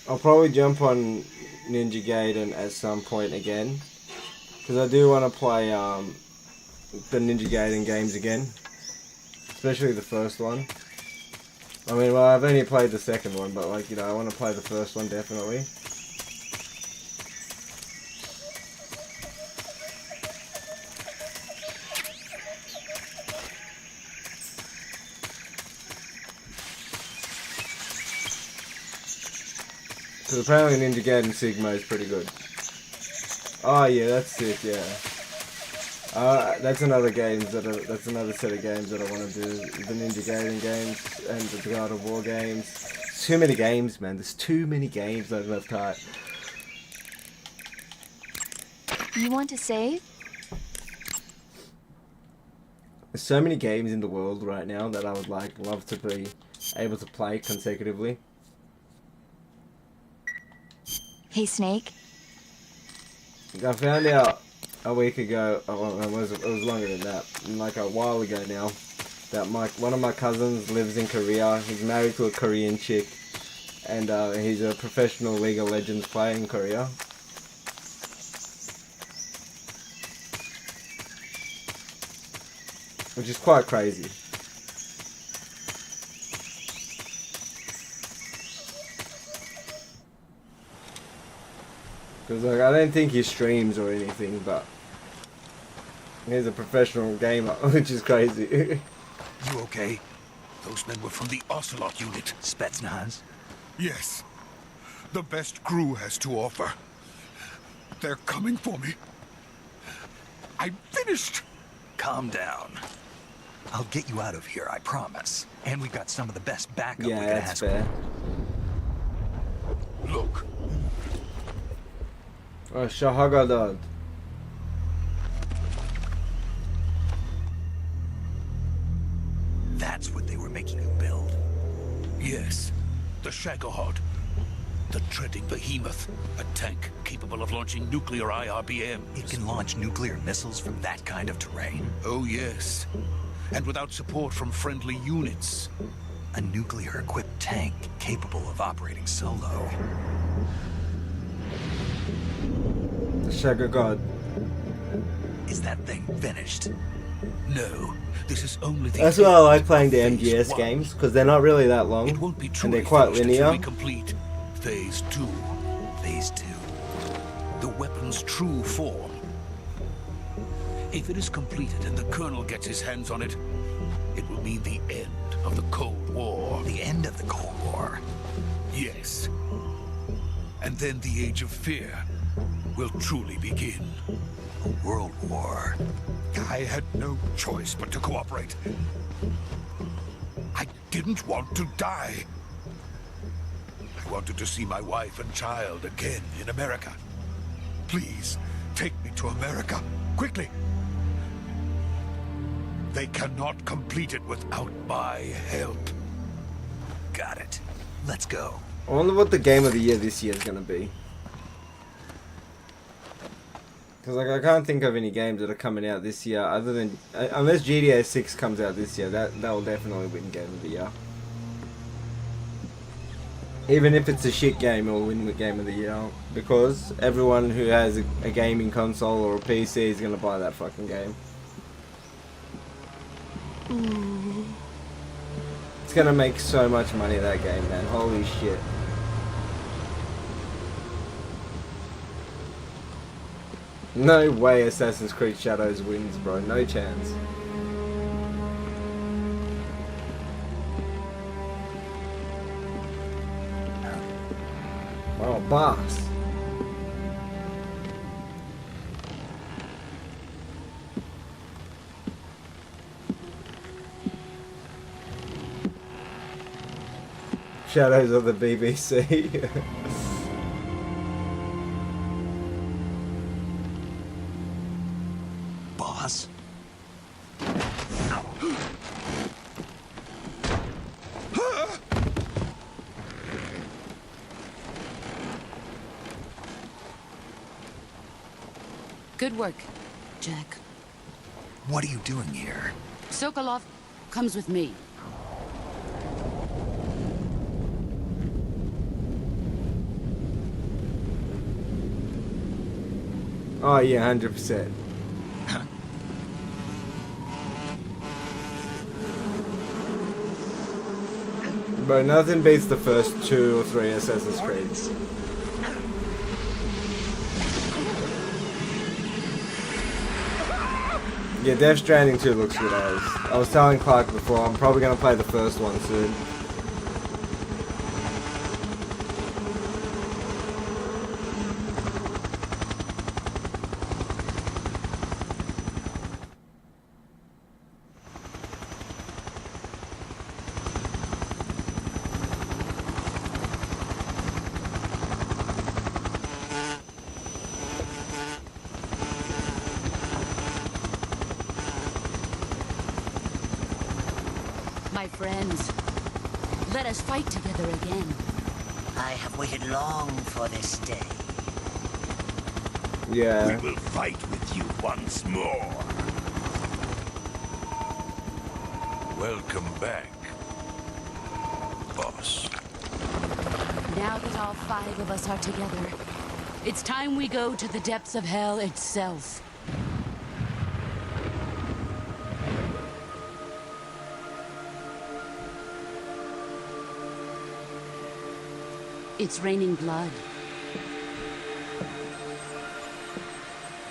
I'll probably jump on Ninja Gaiden at some point again, because I do want to play the Ninja Gaiden games again, especially the first one. I mean, well, I've only played the second one, but like, you know, I want to play the first one definitely. Because apparently Ninja Gaiden Sigma is pretty good. Oh yeah, that's it. Yeah. That's another that's another set of games that I want to do. The Ninja Gaiden games and the God of War games. Too many games, man. There's too many games that I've tried. You want to save? There's so many games in the world right now that I would love to be able to play consecutively. Hey, Snake. I found out a week ago, it was longer than that, like a while ago now, that one of my cousins lives in Korea. He's married to a Korean chick, and he's a professional League of Legends player in Korea. Which is quite crazy. Because like, I don't think he streams or anything, but he's a professional gamer, which is crazy. You okay? Those men were from the Ocelot unit. Spetsnaz? Yes. The best crew has to offer. They're coming for me. I'm finished. Calm down. I'll get you out of here, I promise. And we've got some of the best backup we Yeah, can that's ask fair. Look. Oh, Shahagadad. That's what they were making you build. Yes. The Shagohod. The treading behemoth. A tank capable of launching nuclear IRBMs. It can launch nuclear missiles from that kind of terrain? Oh, yes. And without support from friendly units. A nuclear-equipped tank capable of operating solo. The Shagohod. Is that thing finished? No. This is only the That's why I like playing the MGS games, because they're not really that long, It won't be and they're truly quite finished until linear. we complete Phase 2. Phase 2. The weapon's true form. If it is completed and the Colonel gets his hands on it, it will mean the end of the Cold War. The end of the Cold War? Yes. And then the Age of Fear will truly begin. A world war. I had no choice but to cooperate. I didn't want to die. I wanted to see my wife and child again in America. Please, take me to America, quickly. They cannot complete it without my help. Got it. Let's go. I wonder what the game of the year this year is going to be. Because like, I can't think of any games that are coming out this year other than... unless GTA 6 comes out this year, that will definitely win Game of the Year. Even if it's a shit game, it'll win the Game of the Year. Because everyone who has a gaming console or a PC is going to buy that fucking game. It's going to make so much money, that game, man. Holy shit. No way Assassin's Creed Shadows wins, bro. No chance. Oh, boss. Shadows of the BBC. Boss? Good work, Jack. What are you doing here? Sokolov comes with me. Oh yeah, 100%. But nothing beats the first 2 or 3 Assassin's Creeds. Yeah, Death Stranding 2 looks good as. I was telling Clark before, I'm probably going to play the first one soon. My friends, let us fight together again. I have waited long for this day. Yeah. We will fight with you once more. Welcome back, boss. Now that all 5 of us are together, it's time we go to the depths of hell itself. It's raining blood.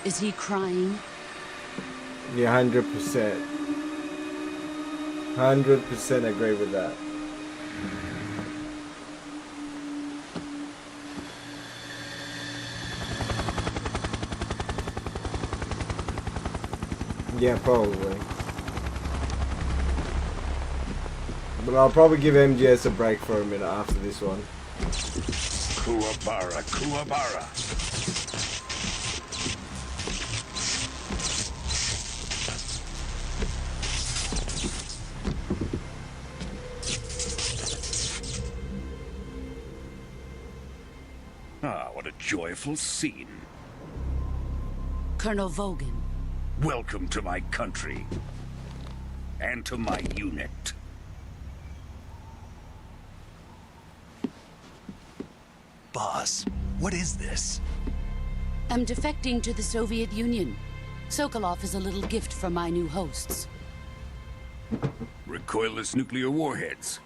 Is he crying? Yeah, 100%. 100% agree with that. Yeah, probably. But I'll probably give MGS a break for a minute after this one. Kuwabara, Kuwabara. Ah, what a joyful scene. Colonel Vogan. Welcome to my country. And to my unit. Boss, what is this? I'm defecting to the Soviet Union. Sokolov is a little gift from my new hosts. Recoilless nuclear warheads.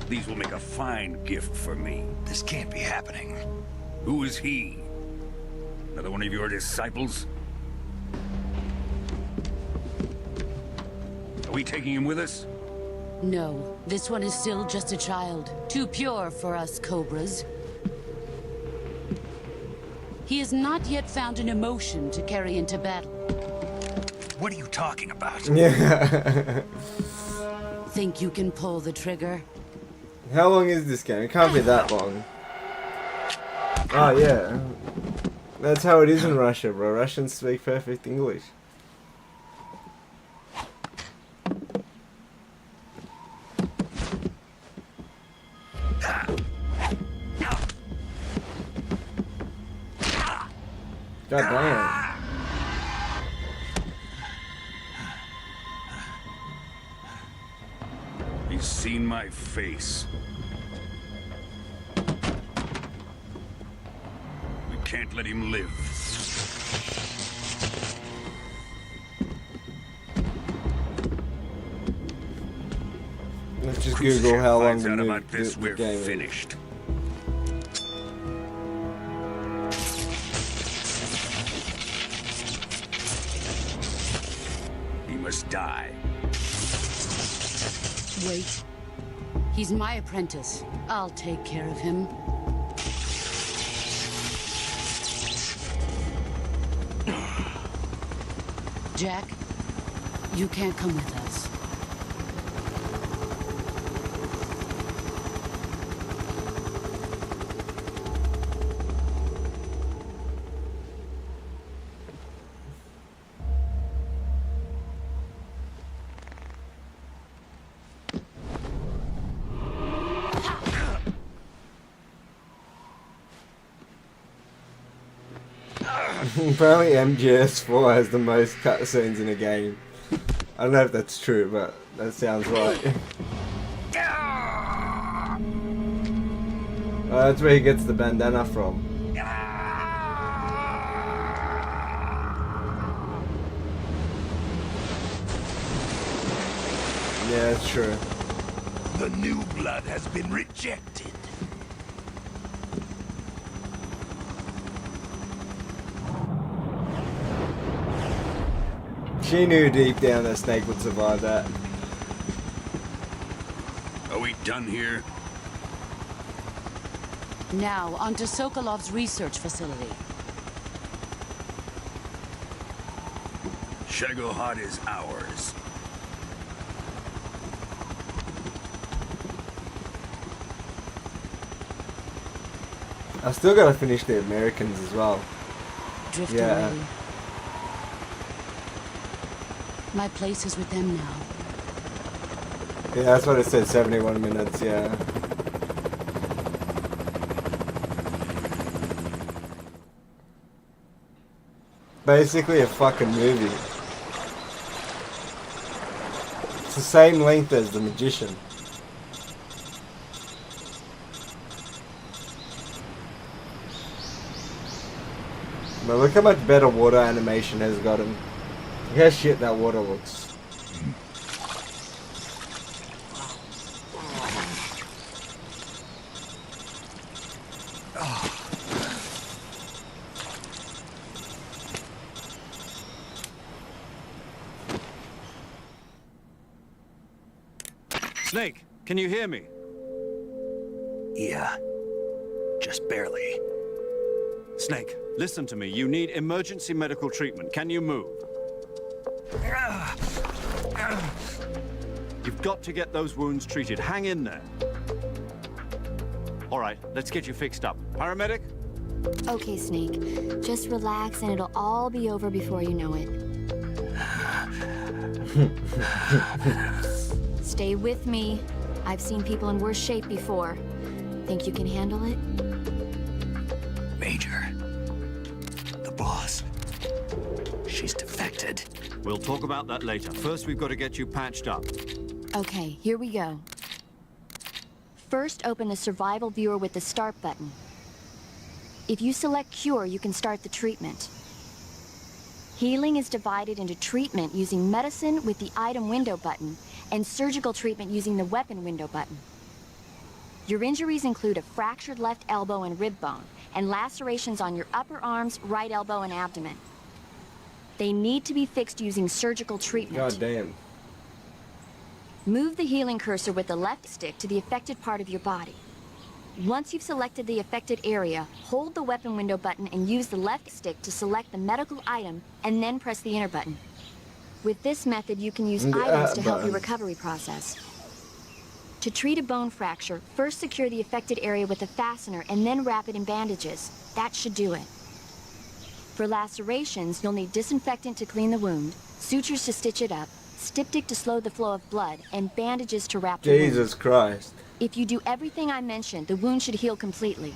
These will make a fine gift for me. This can't be happening. Who is he? Another one of your disciples? Are we taking him with us? No, this one is still just a child. Too pure for us Cobras. He has not yet found an emotion to carry into battle. What are you talking about? Yeah. Think you can pull the trigger? How long is this game? It can't be that long. Oh yeah. That's how it is in Russia, bro. Russians speak perfect English. God damn. He's seen my face. We can't let him live. Let's just Google how long Finds out the about this, we're game is. finished. He must die. Wait. He's my apprentice. I'll take care of him. Jack, you can't come with us. Apparently MGS 4 has the most cutscenes in a game. I don't know if that's true, but that sounds right. That's where he gets the bandana from. Yeah, it's true. The new blood has been rejected. She knew deep down that Snake would survive that. Are we done here? Now, onto Sokolov's research facility. Shagohod is ours. I still gotta finish the Americans as well. Drift Yeah. away. My place is with them now. Yeah, that's what it said, 71 minutes, yeah. basically a fucking movie. It's the same length as The Magician. But look how much better water animation has gotten. Look how shit that water looks. Snake, can you hear me? Yeah. Just barely. Snake, listen to me. You need emergency medical treatment. Can you move? You've got to get those wounds treated. Hang in there. All right, let's get you fixed up. Paramedic? Okay, Snake. Just relax and it'll all be over before you know it. Stay with me. I've seen people in worse shape before. Think you can handle it? Major. The boss. She's defected. We'll talk about that later. First, we've got to get you patched up. Okay, here we go. First, open the survival viewer with the start button. If you select cure, you can start the treatment. Healing is divided into treatment using medicine with the item window button and surgical treatment using the weapon window button. Your injuries include a fractured left elbow and rib bone and lacerations on your upper arms, right elbow, and abdomen. They need to be fixed using surgical treatment. God damn. Move the healing cursor with the left stick to the affected part of your body. Once you've selected the affected area, hold the weapon window button and use the left stick to select the medical item and then press the enter button. With this method, you can use items to help your recovery process. To treat a bone fracture, first secure the affected area with a fastener and then wrap it in bandages. That should do it. For lacerations, you'll need disinfectant to clean the wound, sutures to stitch it up, styptic to slow the flow of blood, and bandages to wrap the wound. Jesus Christ. If you do everything I mentioned, the wound should heal completely.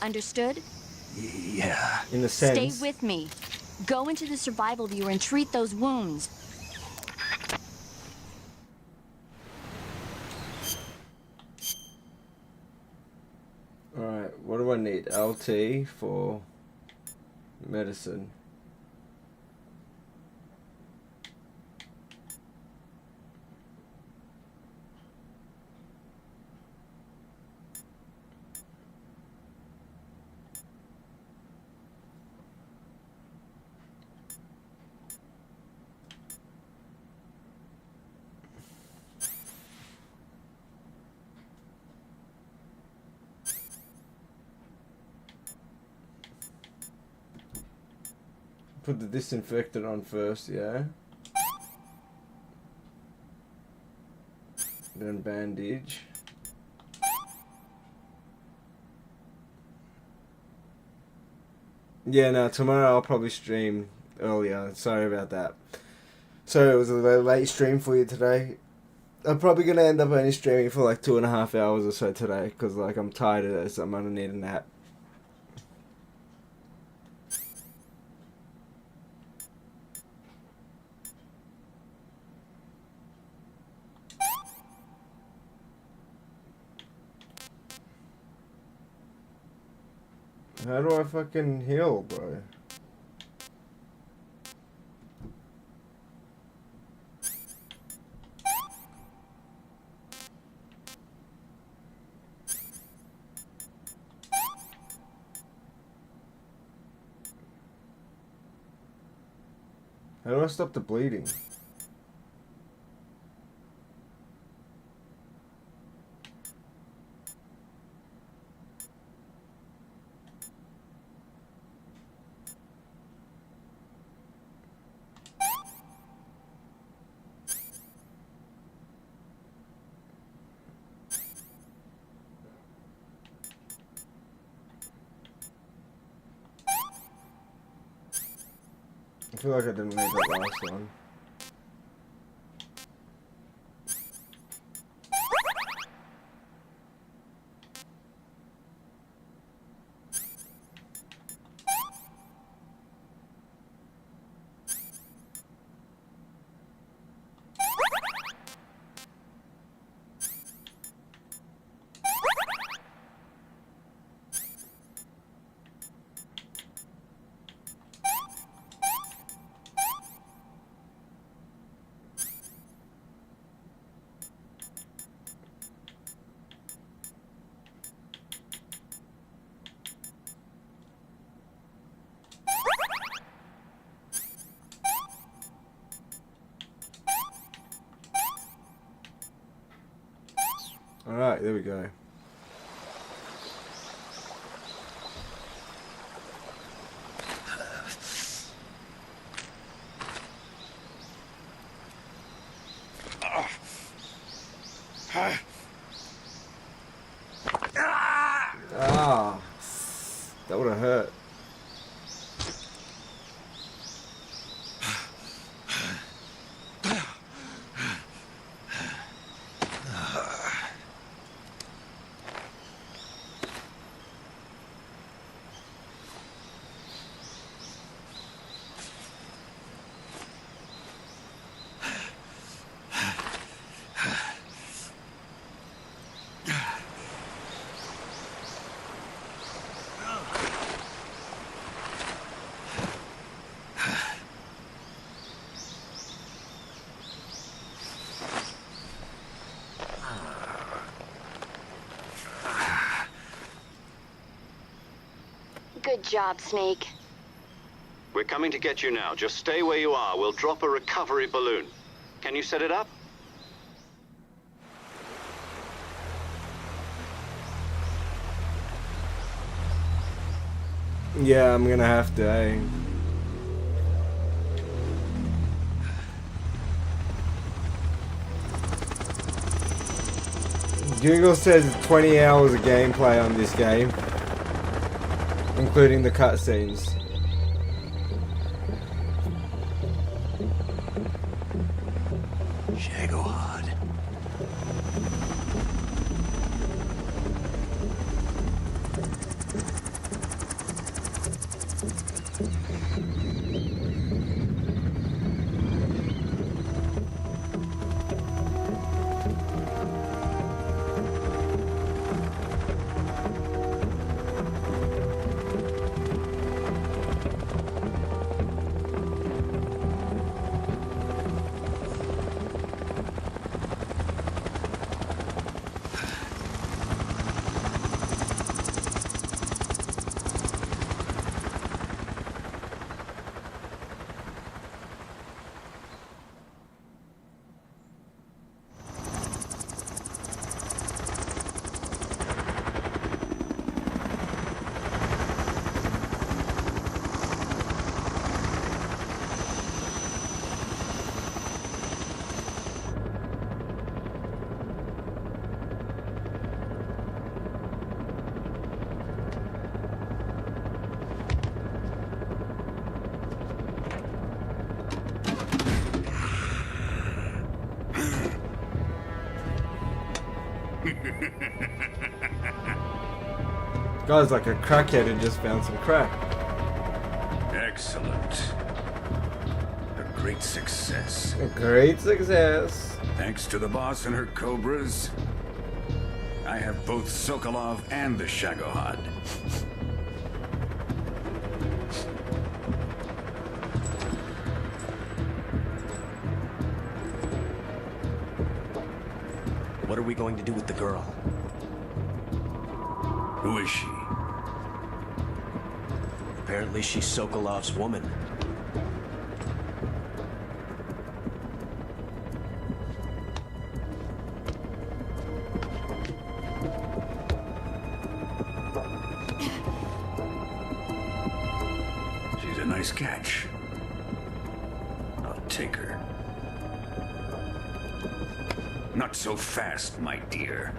Understood? Yeah. In a sense. Stay with me. Go into the survival viewer and treat those wounds. Alright, what do I need? LT for medicine. Put the disinfectant on first, yeah. Then bandage. Yeah, no, tomorrow I'll probably stream earlier. Sorry about that. So it was a late stream for you today. I'm probably going to end up only streaming for like 2.5 hours or so today. Because like I'm tired of this. I'm going to need a nap. How do I fucking heal, bro? How do I stop the bleeding? I feel like I didn't make that last one. Alright, there we go. Ah, that would have hurt. Good job, Snake. We're coming to get you now. Just stay where you are. We'll drop a recovery balloon. Can you set it up? Yeah, I'm gonna have to, eh? Google says 20 hours of gameplay on this game, including the cutscenes. Shagohod. Guy's like a crackhead who just found some crack. Excellent. A great success. A great success. Thanks to the boss and her cobras, I have both Sokolov and the Shagohod. What are we going to do with the girl? Who is she? Apparently she's Sokolov's woman. She's a nice catch. I'll take her. Not so fast, my dear.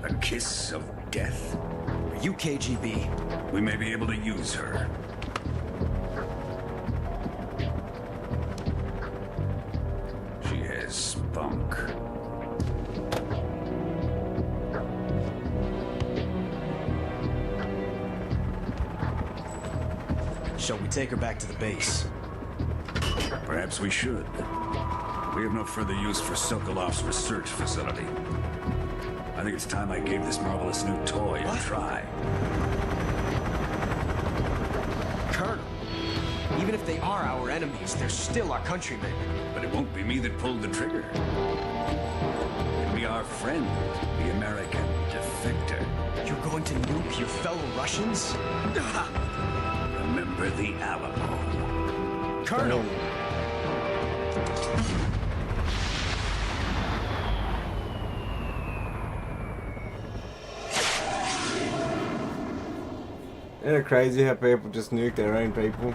A kiss of death? Are you KGB? We may be able to use her. She has spunk. Shall we take her back to the base? Perhaps we should. We have no further use for Sokolov's research facility. I think it's time I gave this marvelous new toy a try. Colonel, even if they are our enemies, they're still our countrymen. But it won't be me that pulled the trigger. It'll be our friend, the American defector. You're going to nuke your fellow Russians? Remember the Alamo. Colonel! Isn't it crazy how people just nuke their own people?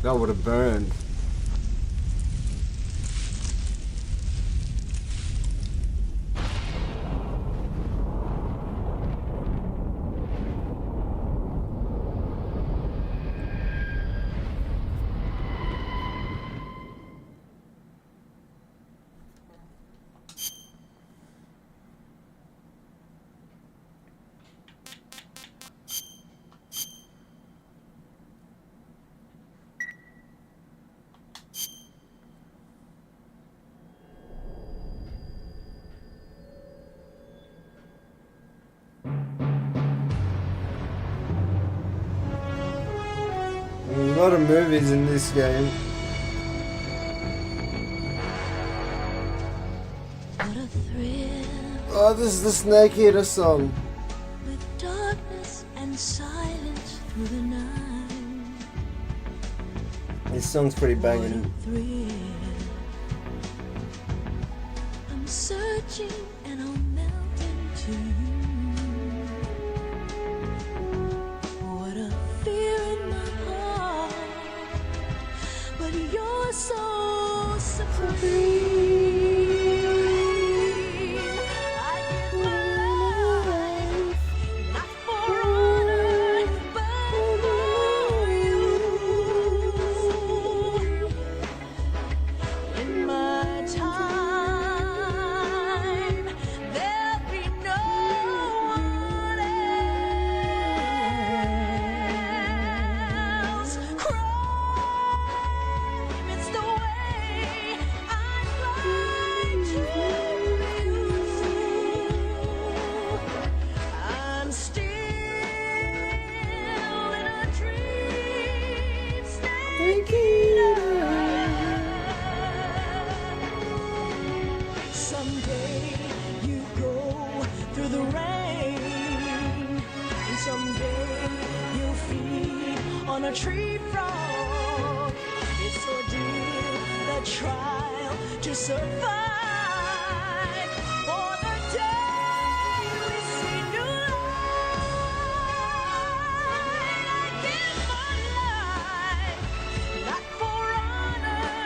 That would have burned. A lot of movies in this game. Oh, this is the Snake Eater song. With darkness and silence through the night. This song's pretty banging. I'm searching and I'll melt into you. What a fear in my heart, but you're so supreme. Someday you go through the rain, and someday you'll feed on a tree frog. It's ordeal, the trial to survive. For the day we see new light, I give my life, not for honor,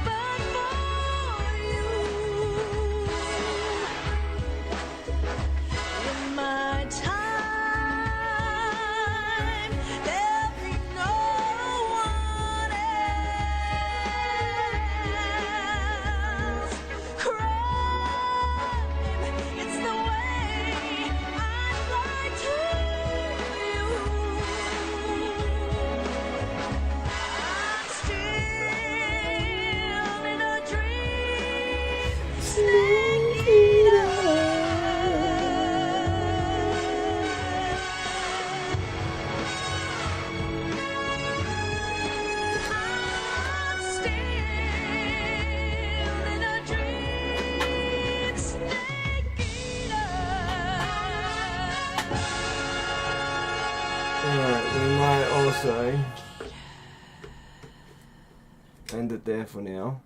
but for you. In my time, there'll be no one else. Crime, it's the way I lie to you. I'm still in a dream, Snake Eater. Alright, we might also end it there for now.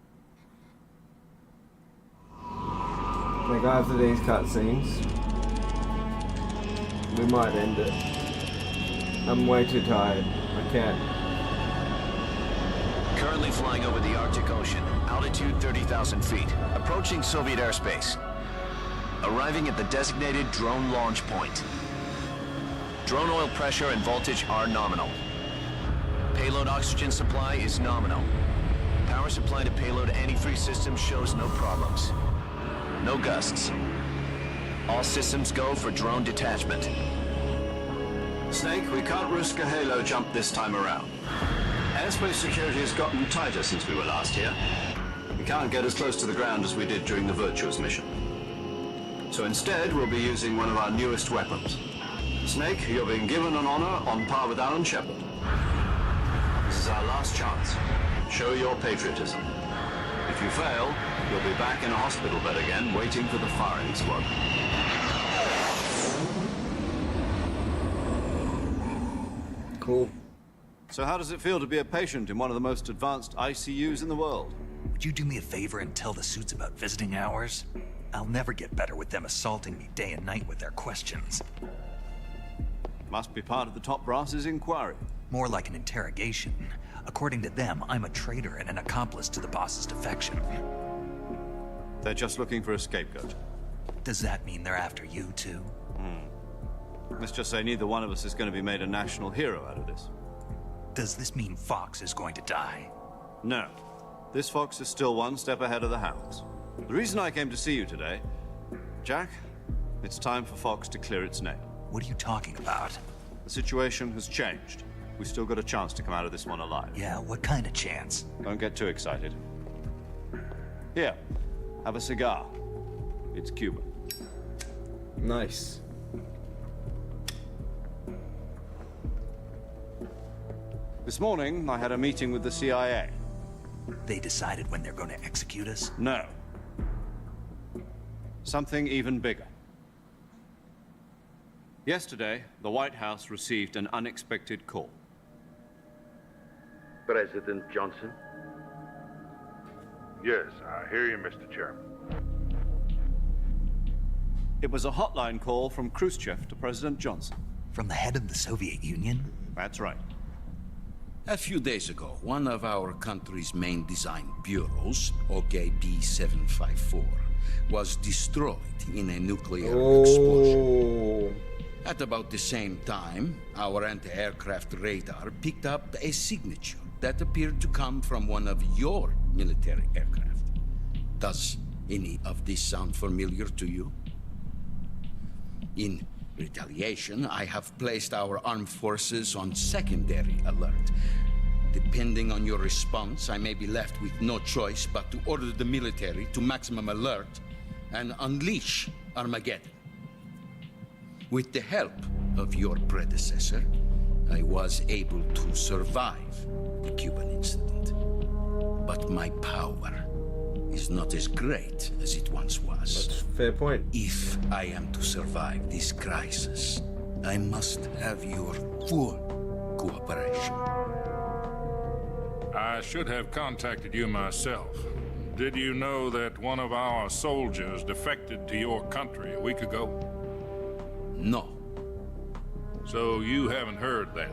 Like after these cutscenes, we might end it. I'm way too tired. I can't. Currently flying over the Arctic Ocean, altitude 30,000 feet, approaching Soviet airspace. Arriving at the designated drone launch point. Drone oil pressure and voltage are nominal. Payload oxygen supply is nominal. Power supply to payload antifreeze system shows no problems. No gusts. All systems go for drone detachment. Snake, we can't risk a halo jump this time around. Airspace security has gotten tighter since we were last here. We can't get as close to the ground as we did during the Virtuous mission. So instead, we'll be using one of our newest weapons. Snake, you're being given an honor on par with Alan Shepard. This is our last chance. Show your patriotism. If you fail, you'll be back in a hospital bed again, waiting for the firing squad. Cool. So how does it feel to be a patient in one of the most advanced ICUs in the world? Would you do me a favor and tell the suits about visiting hours? I'll never get better with them assaulting me day and night with their questions. Must be part of the top brass's inquiry. More like an interrogation. According to them, I'm a traitor and an accomplice to the boss's defection. They're just looking for a scapegoat. Does that mean they're after you, too? Let's just say neither one of us is going to be made a national hero out of this. Does this mean Fox is going to die? No. This Fox is still one step ahead of the Hounds. The reason I came to see you today, Jack, it's time for Fox to clear its name. What are you talking about? The situation has changed. We've still got a chance to come out of this one alive. Yeah, what kind of chance? Don't get too excited. Here, have a cigar. It's Cuban. Nice. This morning, I had a meeting with the CIA. They decided when they're going to execute us? No. Something even bigger. Yesterday, the White House received an unexpected call. President Johnson? Yes, I hear you, Mr. Chairman. It was a hotline call from Khrushchev to President Johnson. From the head of the Soviet Union? That's right. A few days ago, one of our country's main design bureaus, OKB-754, was destroyed in a nuclear explosion. At about the same time, our anti-aircraft radar picked up a signature that appeared to come from one of your military aircraft. Does any of this sound familiar to you? In retaliation, I have placed our armed forces on secondary alert. Depending on your response, I may be left with no choice but to order the military to maximum alert and unleash Armageddon. With the help of your predecessor, I was able to survive the Cuban incident. But my power is not as great as it once was. That's a fair point. If I am to survive this crisis, I must have your full cooperation. I should have contacted you myself. Did you know that one of our soldiers defected to your country a week ago? No. So you haven't heard then?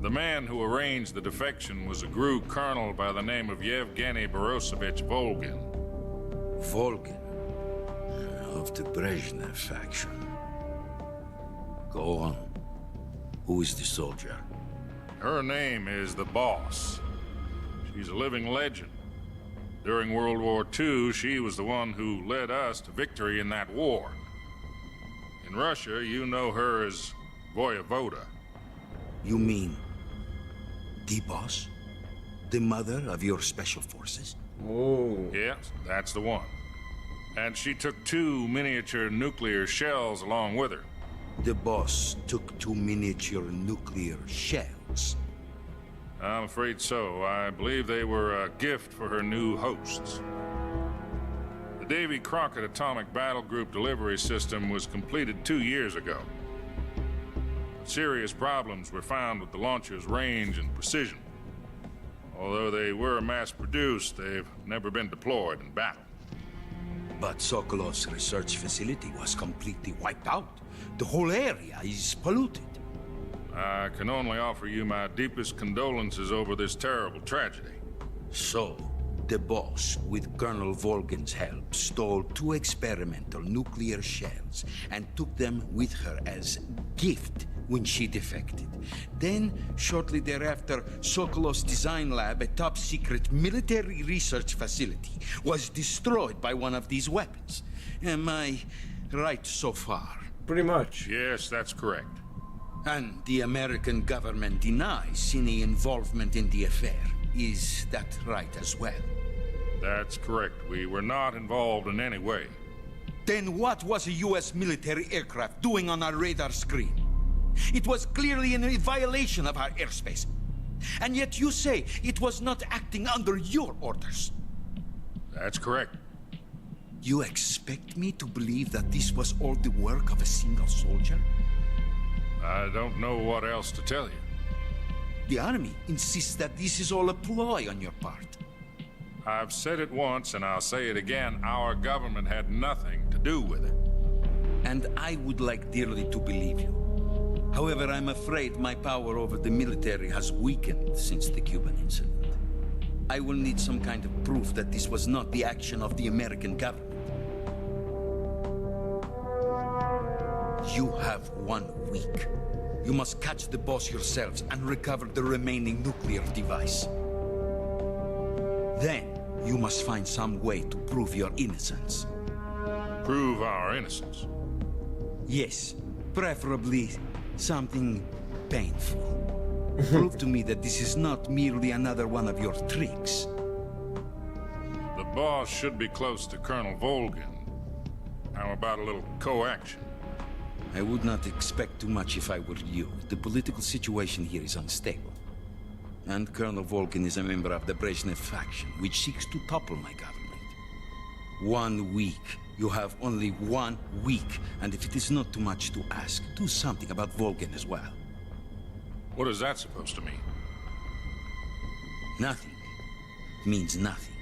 The man who arranged the defection was a GRU colonel by the name of Yevgeny Borosovich Volgin. Volgin? Of the Brezhnev faction. Go on. Who is the soldier? Her name is the Boss. She's a living legend. During World War II, she was the one who led us to victory in that war. In Russia, you know her as Voyevoda. You mean the Boss? The mother of your special forces? Whoa. Yes, that's the one. And she took 2 miniature nuclear shells along with her. The Boss took 2 miniature nuclear shells? I'm afraid so. I believe they were a gift for her new hosts. The Davy Crockett Atomic Battle Group delivery system was completed 2 years ago. Serious problems were found with the launcher's range and precision. Although they were mass-produced, they've never been deployed in battle. But Sokolov's research facility was completely wiped out. The whole area is polluted. I can only offer you my deepest condolences over this terrible tragedy. So, the Boss, with Colonel Volgin's help, stole 2 experimental nuclear shells and took them with her as gift when she defected. Then, shortly thereafter, Sokolov's design lab, a top-secret military research facility, was destroyed by one of these weapons. Am I right so far? Pretty much. Yes, that's correct. And the American government denies any involvement in the affair. Is that right as well? That's correct. We were not involved in any way. Then what was a U.S. military aircraft doing on our radar screen? It was clearly in a violation of our airspace. And yet you say it was not acting under your orders. That's correct. You expect me to believe that this was all the work of a single soldier? I don't know what else to tell you. The army insists that this is all a ploy on your part. I've said it once and I'll say it again. Our government had nothing to do with it. And I would like dearly to believe you. However, I'm afraid my power over the military has weakened since the Cuban incident. I will need some kind of proof that this was not the action of the American government. You have 1 week. You must catch the boss yourselves and recover the remaining nuclear device. Then, you must find some way to prove your innocence. Prove our innocence? Yes, preferably something painful. Prove to me that this is not merely another one of your tricks. The boss should be close to Colonel Volgin. How about a little co-action? I would not expect too much if I were you. The political situation here is unstable. And Colonel Volgin is a member of the Brezhnev faction, which seeks to topple my government. 1 week. You have only 1 week. And if it is not too much to ask, do something about Volgin as well. What is that supposed to mean? Nothing. It means nothing.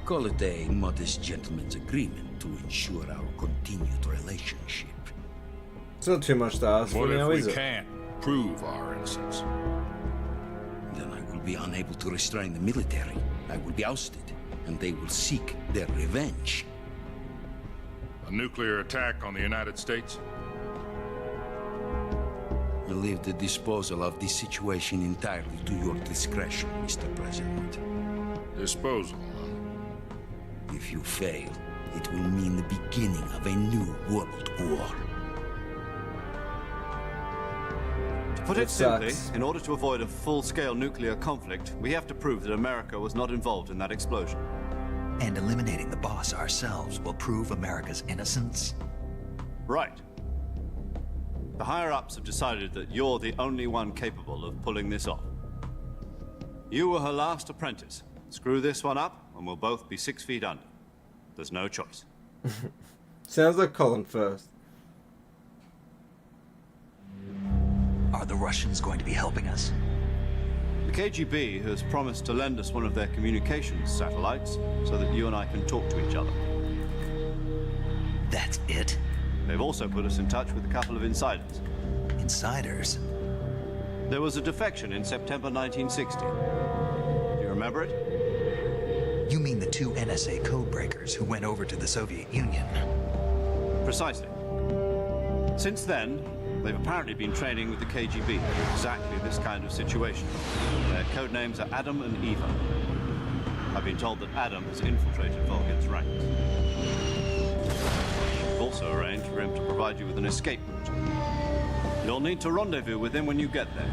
Call it a modest gentleman's agreement to ensure our continued relationship. It's not too much to ask for now, is it? What if we can't prove our innocence? Then I will be unable to restrain the military. I will be ousted, and they will seek their revenge. A nuclear attack on the United States? I leave the disposal of this situation entirely to your discretion, Mr. President. Disposal, If you fail, it will mean the beginning of a new world war. To put it simply, in order to avoid a full-scale nuclear conflict, we have to prove that America was not involved in that explosion. And eliminating the boss ourselves will prove America's innocence? Right. The higher-ups have decided that you're the only one capable of pulling this off. You were her last apprentice. Screw this one up, and we'll both be 6 feet under. There's no choice. Sounds like Colin first. Are the Russians going to be helping us? The KGB has promised to lend us one of their communications satellites so that you and I can talk to each other. That's it? They've also put us in touch with a couple of insiders. Insiders? There was a defection in September 1960. Do you remember it? You mean the 2 NSA codebreakers who went over to the Soviet Union? Precisely. Since then, they've apparently been training with the KGB for exactly this kind of situation. Their code names are Adam and Eva. I've been told that Adam has infiltrated Volgin's ranks. We've also arranged for him to provide you with an escape route. You'll need to rendezvous with him when you get there.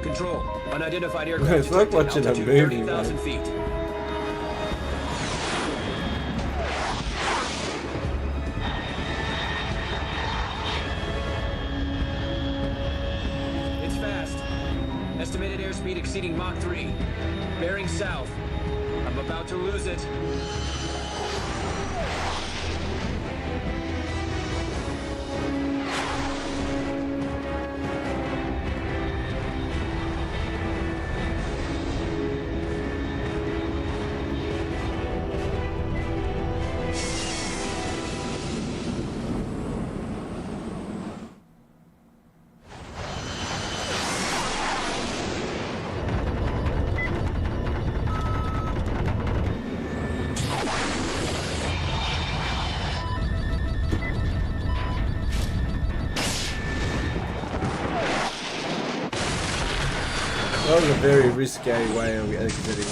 Control. Unidentified aircraft It's like detected. watching a Altitude movie, 30,000 man. feet. It's fast. Estimated airspeed exceeding Mach 3. Bearing south. I'm about to lose it. was a very risque way of exiting.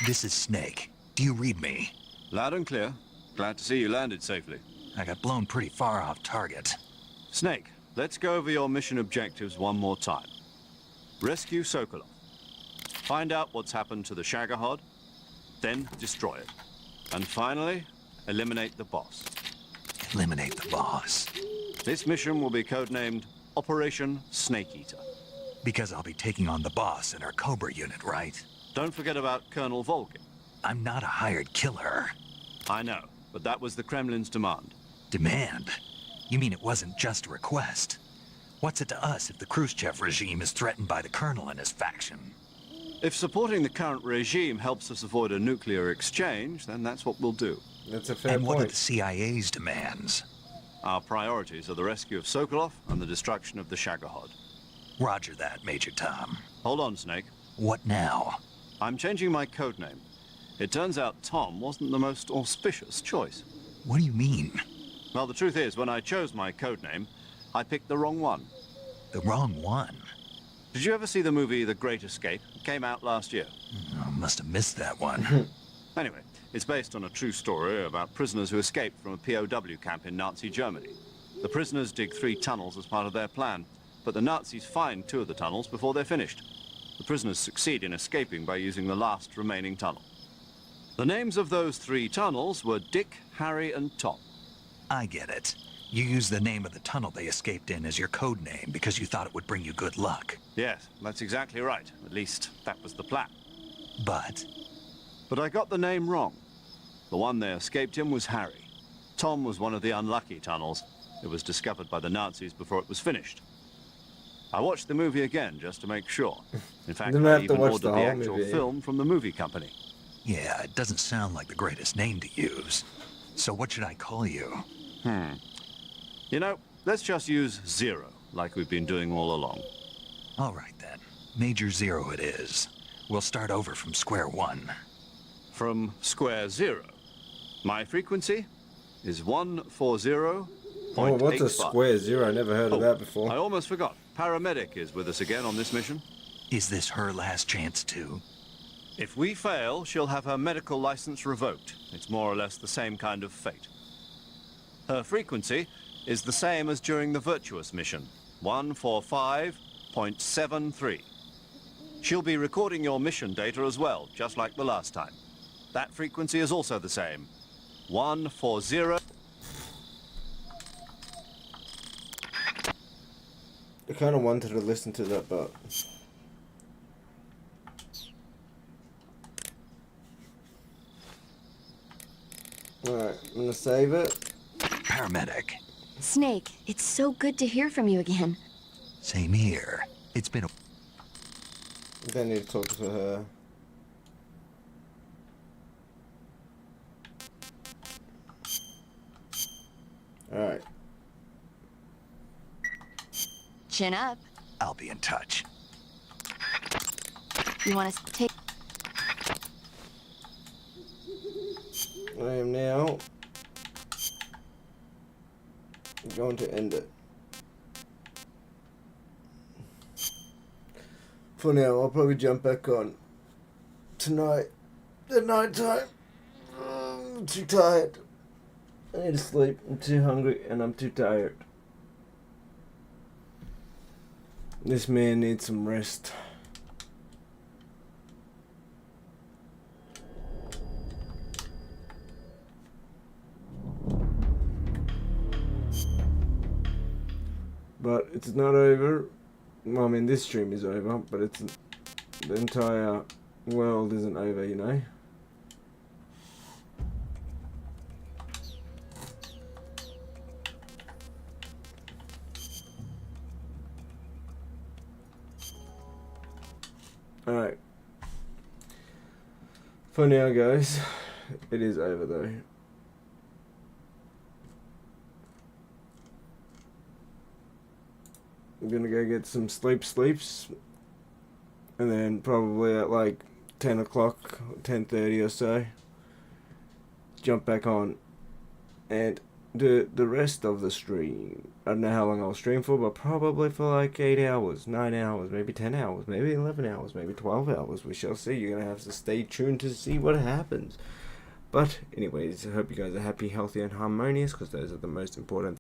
This is Snake. Do you read me? Loud and clear. Glad to see you landed safely. I got blown pretty far off target. Snake, let's go over your mission objectives one more time. Rescue Sokolov. Find out what's happened to the Shagohod, then destroy it. And finally, eliminate the boss. Eliminate the boss. This mission will be codenamed Operation Snake Eater. Because I'll be taking on the boss in our Cobra unit, right? Don't forget about Colonel Volgin. I'm not a hired killer. I know, but that was the Kremlin's demand. Demand? You mean it wasn't just a request? What's it to us if the Khrushchev regime is threatened by the Colonel and his faction? If supporting the current regime helps us avoid a nuclear exchange, then that's what we'll do. That's a fair point. And what are the CIA's demands? Our priorities are the rescue of Sokolov and the destruction of the Shagohod. Roger that, Major Tom. Hold on, Snake. What now? I'm changing my codename. It turns out Tom wasn't the most auspicious choice. What do you mean? Well, the truth is, when I chose my codename, I picked the wrong one. The wrong one? Did you ever see the movie The Great Escape? It came out last year. I must have missed that one. Anyway, it's based on a true story about prisoners who escaped from a POW camp in Nazi Germany. The prisoners dig 3 tunnels as part of their plan, but the Nazis find 2 of the tunnels before they're finished. The prisoners succeed in escaping by using the last remaining tunnel. The names of those 3 tunnels were Dick, Harry, and Tom. I get it. You used the name of the tunnel they escaped in as your code name because you thought it would bring you good luck. Yes, that's exactly right. At least, that was the plan. But I got the name wrong. The one they escaped in was Harry. Tom was one of the unlucky tunnels. It was discovered by the Nazis before it was finished. I watched the movie again just to make sure. In fact, I even ordered the actual film from the movie company. Yeah, it doesn't sound like the greatest name to use. So what should I call you? You know, let's just use Zero, like we've been doing all along. All right, then. Major Zero it is. We'll start over from square one. From square zero. My frequency is 140.85. Oh, what's a square zero? I never heard of that before. I almost forgot. Paramedic is with us again on this mission. Is this her last chance too? If we fail, she'll have her medical license revoked. It's more or less the same kind of fate. Her frequency is the same as during the Virtuous mission, 145.73. She'll be recording your mission data as well, just like the last time. That frequency is also the same, 140. I kind of wanted to listen to that, but alright, I'm gonna save it. Paramedic. Snake, it's so good to hear from you again. Same here. It's been a... I need to talk to her. Alright. Chin up. I'll be in touch. You want to take... I am now going to end it. For now, I'll probably jump back on tonight at night time. I'm too tired. I need to sleep. I'm too hungry and I'm too tired. This man needs some rest. But it's not over. Well, I mean, this stream is over, but it's the entire world isn't over, you know. Alright. For now, guys, it is over though. I'm gonna go get some sleeps. And then probably at like 10 o'clock, 10:30 or so, jump back on and do the rest of the stream. I don't know how long I'll stream for, but probably for like 8 hours, 9 hours, maybe 10 hours, maybe 11 hours, maybe 12 hours. We shall see. You're going to have to stay tuned to see what happens. But anyways, I hope you guys are happy, healthy, and harmonious, because those are the most important